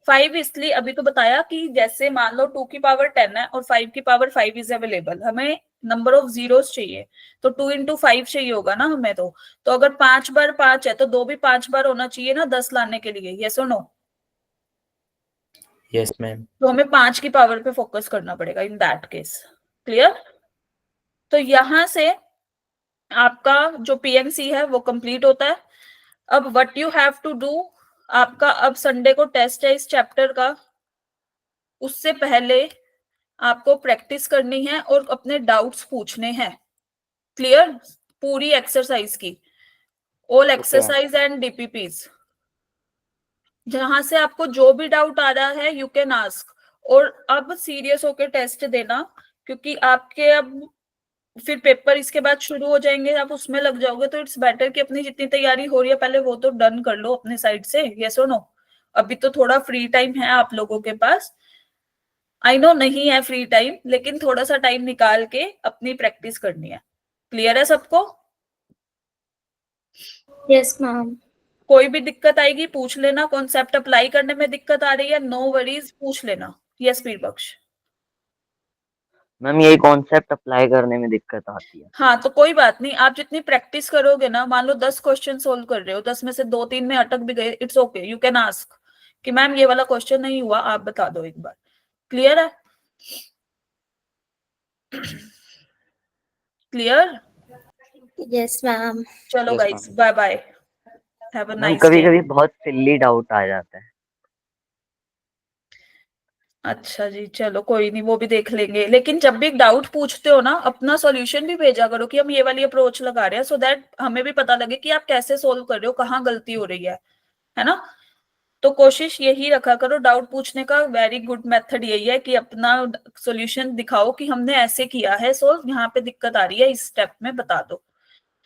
5 इसलिए अभी तो बताया कि जैसे मान लो 2 की पावर 10 है और 5 की पावर 5 इज अवेलेबल, हमें नंबर ऑफ जीरोस चाहिए, तो 2 इंटू 5 चाहिए होगा ना हमें। तो अगर 5 बार 5 है तो 2 भी 5 बार होना चाहिए ना 10 लाने के लिए, यस और नो? Yes ma'am. तो हमें 5 की पावर पे फोकस करना पड़ेगा इन दैट केस। क्लियर? तो यहां से आपका जो पीएमसी है वो कंप्लीट होता है। अब what you have to do, आपका अब संडे को टेस्ट है इस चैप्टर का, उससे पहले आपको प्रैक्टिस करनी है और अपने डाउट्स पूछने हैं। क्लियर? पूरी एक्सरसाइज की, ऑल एक्सरसाइज एंड डीपीपीज, जहां से आपको जो भी डाउट आ रहा है यू कैन आस्क। और अब सीरियस होकर टेस्ट देना, क्योंकि आपके अब फिर पेपर इसके बाद शुरू हो जाएंगे, आप उसमें लग जाओगे, तो इट्स बेटर कि अपनी जितनी तैयारी हो रही है पहले वो तो डन कर लो अपने साइड से, यस और नो? अभी तो थोड़ा फ्री टाइम है आप लोगों के पास, आई नो नहीं है फ्री टाइम, लेकिन थोड़ा सा टाइम निकाल के अपनी प्रैक्टिस करनी है। क्लियर है सबको? Yes, ma'am. कोई भी दिक्कत आएगी पूछ लेना, कॉन्सेप्ट अप्लाई करने में दिक्कत आ रही है, नो वरीज, पूछ लेना। यस वीरबक्श। मैम यही कॉन्सेप्ट अप्लाई करने में दिक्कत आती है। हाँ तो कोई बात नहीं, आप जितनी प्रैक्टिस करोगे ना, मान लो 10 क्वेश्चन सोल्व कर रहे हो, 10 में से 2-3 में अटक भी गए, it's okay, you can ask कि मैम ये वाला क्वेश्चन नहीं हुआ, आप बता दो एक बार। क्लियर है? क्लियर? Yes, ma'am. चलो Yes, guys, ma'am. Bye bye, have a ma'am nice कभी डे। कभी बहुत सिल्ली डाउट आ जाता है। अच्छा जी, चलो कोई नहीं, वो भी देख लेंगे, लेकिन जब भी डाउट पूछते हो ना, अपना सॉल्यूशन भी भेजा करो कि हम ये वाली अप्रोच लगा रहे हैं, सो दैट हमें भी पता लगे कि आप कैसे सोल्व कर रहे हो, कहाँ गलती हो रही है ना? तो कोशिश यही रखा करो, डाउट पूछने का वेरी गुड मेथड यही है कि अपना सॉल्यूशन दिखाओ कि हमने ऐसे किया है सोल्व, यहाँ पे दिक्कत आ रही है, इस स्टेप में बता दो,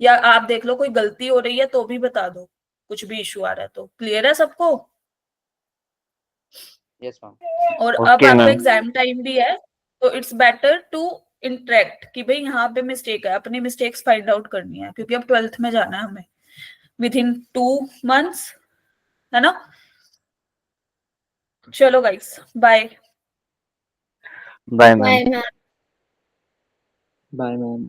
या आप देख लो कोई गलती हो रही है तो भी बता दो, कुछ भी इशू आ रहा है तो। क्लियर है सबको? Yes, ma'am. और अब Okay, आपका ma'am. एग्जाम टाइम भी है, तो इट्स बेटर टू इंटरेक्ट कि भाई यहाँ पे मिस्टेक है, अपनी मिस्टेक्स फाइंड आउट करनी है, क्योंकि अब 12th में जाना है हमें विद इन 2 months, है ना? चलो guys, bye. Bye ma'am. Bye, ma'am. Bye, ma'am.